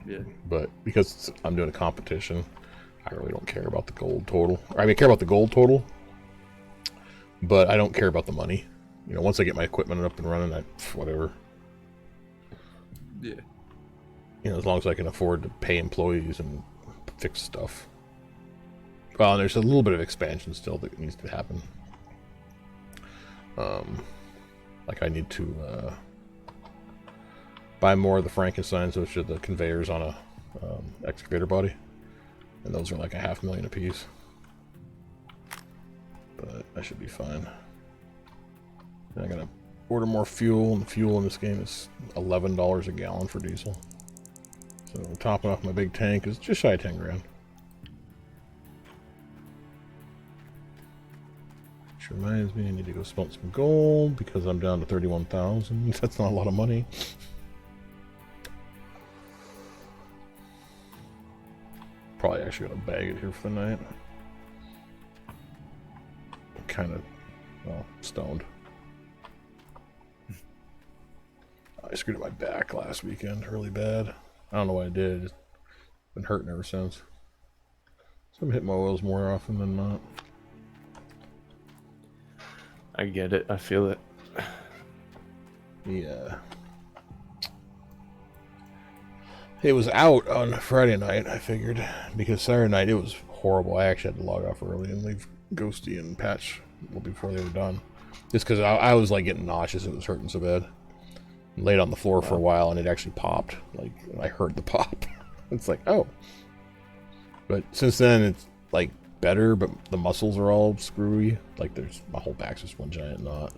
Yeah. But because I'm doing a competition, I really don't care about the gold total. I mean, I care about the gold total, but I don't care about the money. You know, once I get my equipment up and running, whatever. Yeah. You know, as long as I can afford to pay employees and fix stuff. Well, and there's a little bit of expansion still that needs to happen. Like I need to buy more of the Frankensteins, which are the conveyors on a excavator body, and those are like $500,000 a piece. But I should be fine. And I gotta order more fuel, and the fuel in this game is $11 a gallon for diesel. So topping off my big tank is just shy of 10 grand. Which reminds me, I need to go smelt some gold because I'm down to 31,000. That's not a lot of money. Probably actually gonna bag it here for the night. I'm kind of, well, stoned. I screwed up my back last weekend really bad. I don't know what I did. It's been hurting ever since. So I'm hitting my oils more often than not. I get it. I feel it. Yeah. It was out on Friday night, I figured, because Saturday night it was horrible. I actually had to log off early and leave Ghosty and Patch before they were done. Just because I was like getting nauseous. It was hurting so bad. Laid on the floor for a while and it actually popped. Like, I heard the pop. It's like, oh. But since then it's like better, but the muscles are all screwy. Like my whole back's just one giant knot.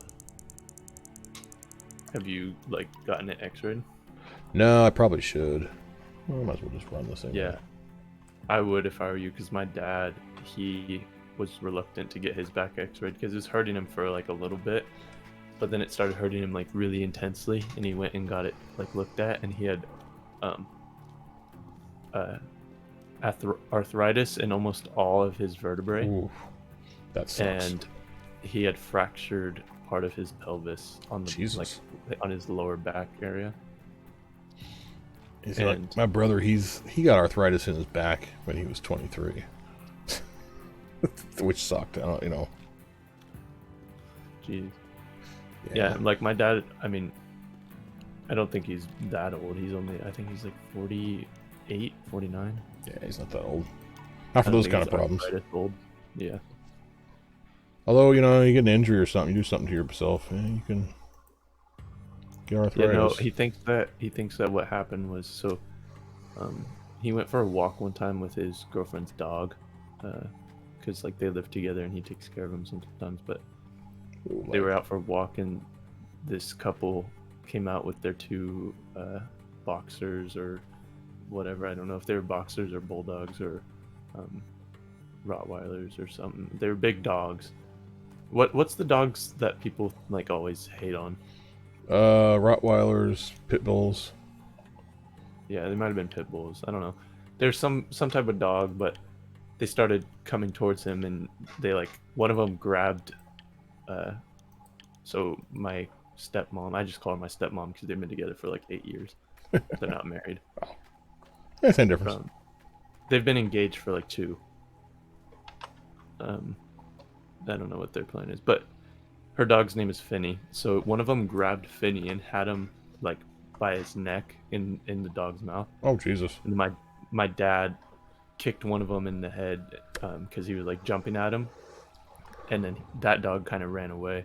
Have you like gotten it x-rayed? No, I probably should. Well, I might as well just run this thing. Yeah, I would if I were you, because my dad, he was reluctant to get his back x-rayed because it was hurting him for like a little bit, but then it started hurting him like really intensely, and he went and got it like looked at, and he had arthritis in almost all of his vertebrae. Ooh, that sucks. And he had fractured part of his pelvis on the like on his lower back area. And like my brother, he got arthritis in his back when he was 23, which sucked. I don't, you know. Jeez. Yeah, like my dad. I mean, I don't think he's that old. He's only, I think he's like 48, 49. Yeah, he's not that old. Not for I those think kind of he's problems. arthritis old. Yeah. Although, you know, you get an injury or something, you do something to yourself, yeah, you can get Yeah, no, arthritis. he thinks that what happened was um he went for a walk one time with his girlfriend's dog, because like they live together and he takes care of him sometimes. But Ooh, they were like, out for a walk and this couple came out with their two boxers or whatever. I don't know if they were boxers or bulldogs or um, Rottweilers or something. They're big dogs. What's the dogs that people like always hate on? Rottweilers, pit bulls. Yeah, they might have been pit bulls. I don't know. There's some type of dog, but they started coming towards him, and they like one of them grabbed. Uh, so my stepmom, I just call her my stepmom because they've been together for like 8 years. They're not married. Yeah, same difference. Um, they've been engaged for like 2. Um, I don't know what their plan is, but her dog's name is Finny. So one of them grabbed Finny and had him like by his neck in the dog's mouth. Oh, Jesus. And my dad kicked one of them in the head because he was like jumping at him, and then that dog kind of ran away.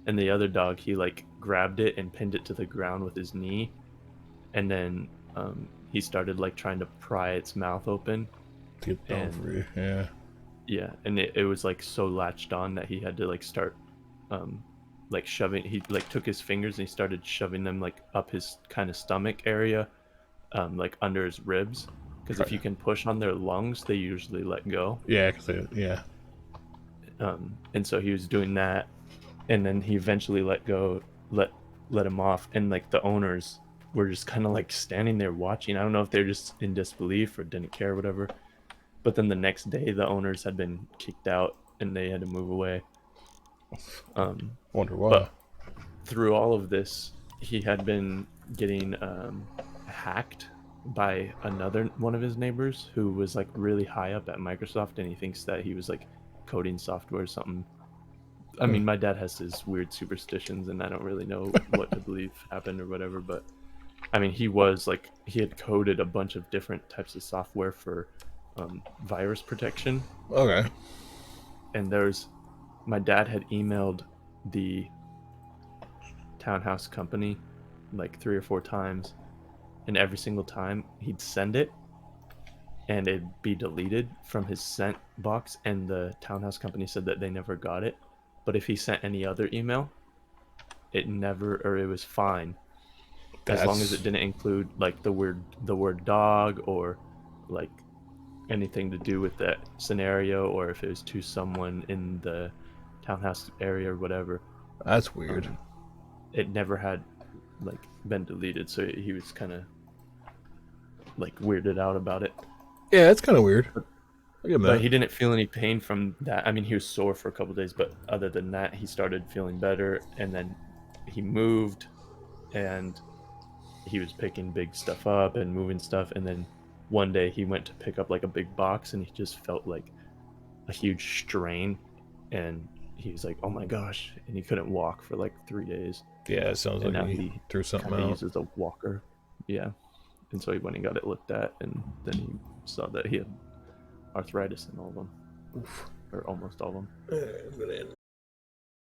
And the other dog, he like grabbed it and pinned it to the ground with his knee, and then he started like trying to pry its mouth open. To get down And free, yeah. yeah, and it was like so latched on that he had to like start um like shoving. He like took his fingers and he started shoving them like up his kind of stomach area, like under his ribs, because if you can push on their lungs they usually let go. Yeah, because they, yeah. And so he was doing that, and then he eventually let him off, and like the owners were just kind of like standing there watching. I don't know if they're just in disbelief or didn't care or whatever. But then the next day, the owners had been kicked out and they had to move away. Wonder why. But through all of this, he had been getting hacked by another one of his neighbors who was like really high up at Microsoft, and he thinks that he was like coding software or something. I mean, my dad has his weird superstitions, and I don't really know what to believe happened or whatever. But I mean, he had coded a bunch of different types of software for virus protection. Okay. And my dad had emailed the townhouse company like 3 or 4 times, and every single time he'd send it and it'd be deleted from his sent box, and the townhouse company said that they never got it. But if he sent any other email, it never, or it was fine, as long as it didn't include like the word dog or like anything to do with that scenario, or if it was to someone in the townhouse area or whatever. That's weird. It never had like been deleted, so he was kind of like weirded out about it. Yeah, that's kind of weird. I get But that. he didn't feel any pain from that. I mean, he was sore for a couple days, but other than that, he started feeling better. And then he moved, and he was picking big stuff up and moving stuff. And then one day he went to pick up like a big box, and he just felt like a huge strain. And he was like, "Oh my gosh!" And he couldn't walk for like 3 days. Yeah, it sounds And like now he he threw something kind of out. uses a walker. Yeah. And so he went and got it looked at, and then he saw that he had arthritis in all of them, or almost all of them. I'm gonna end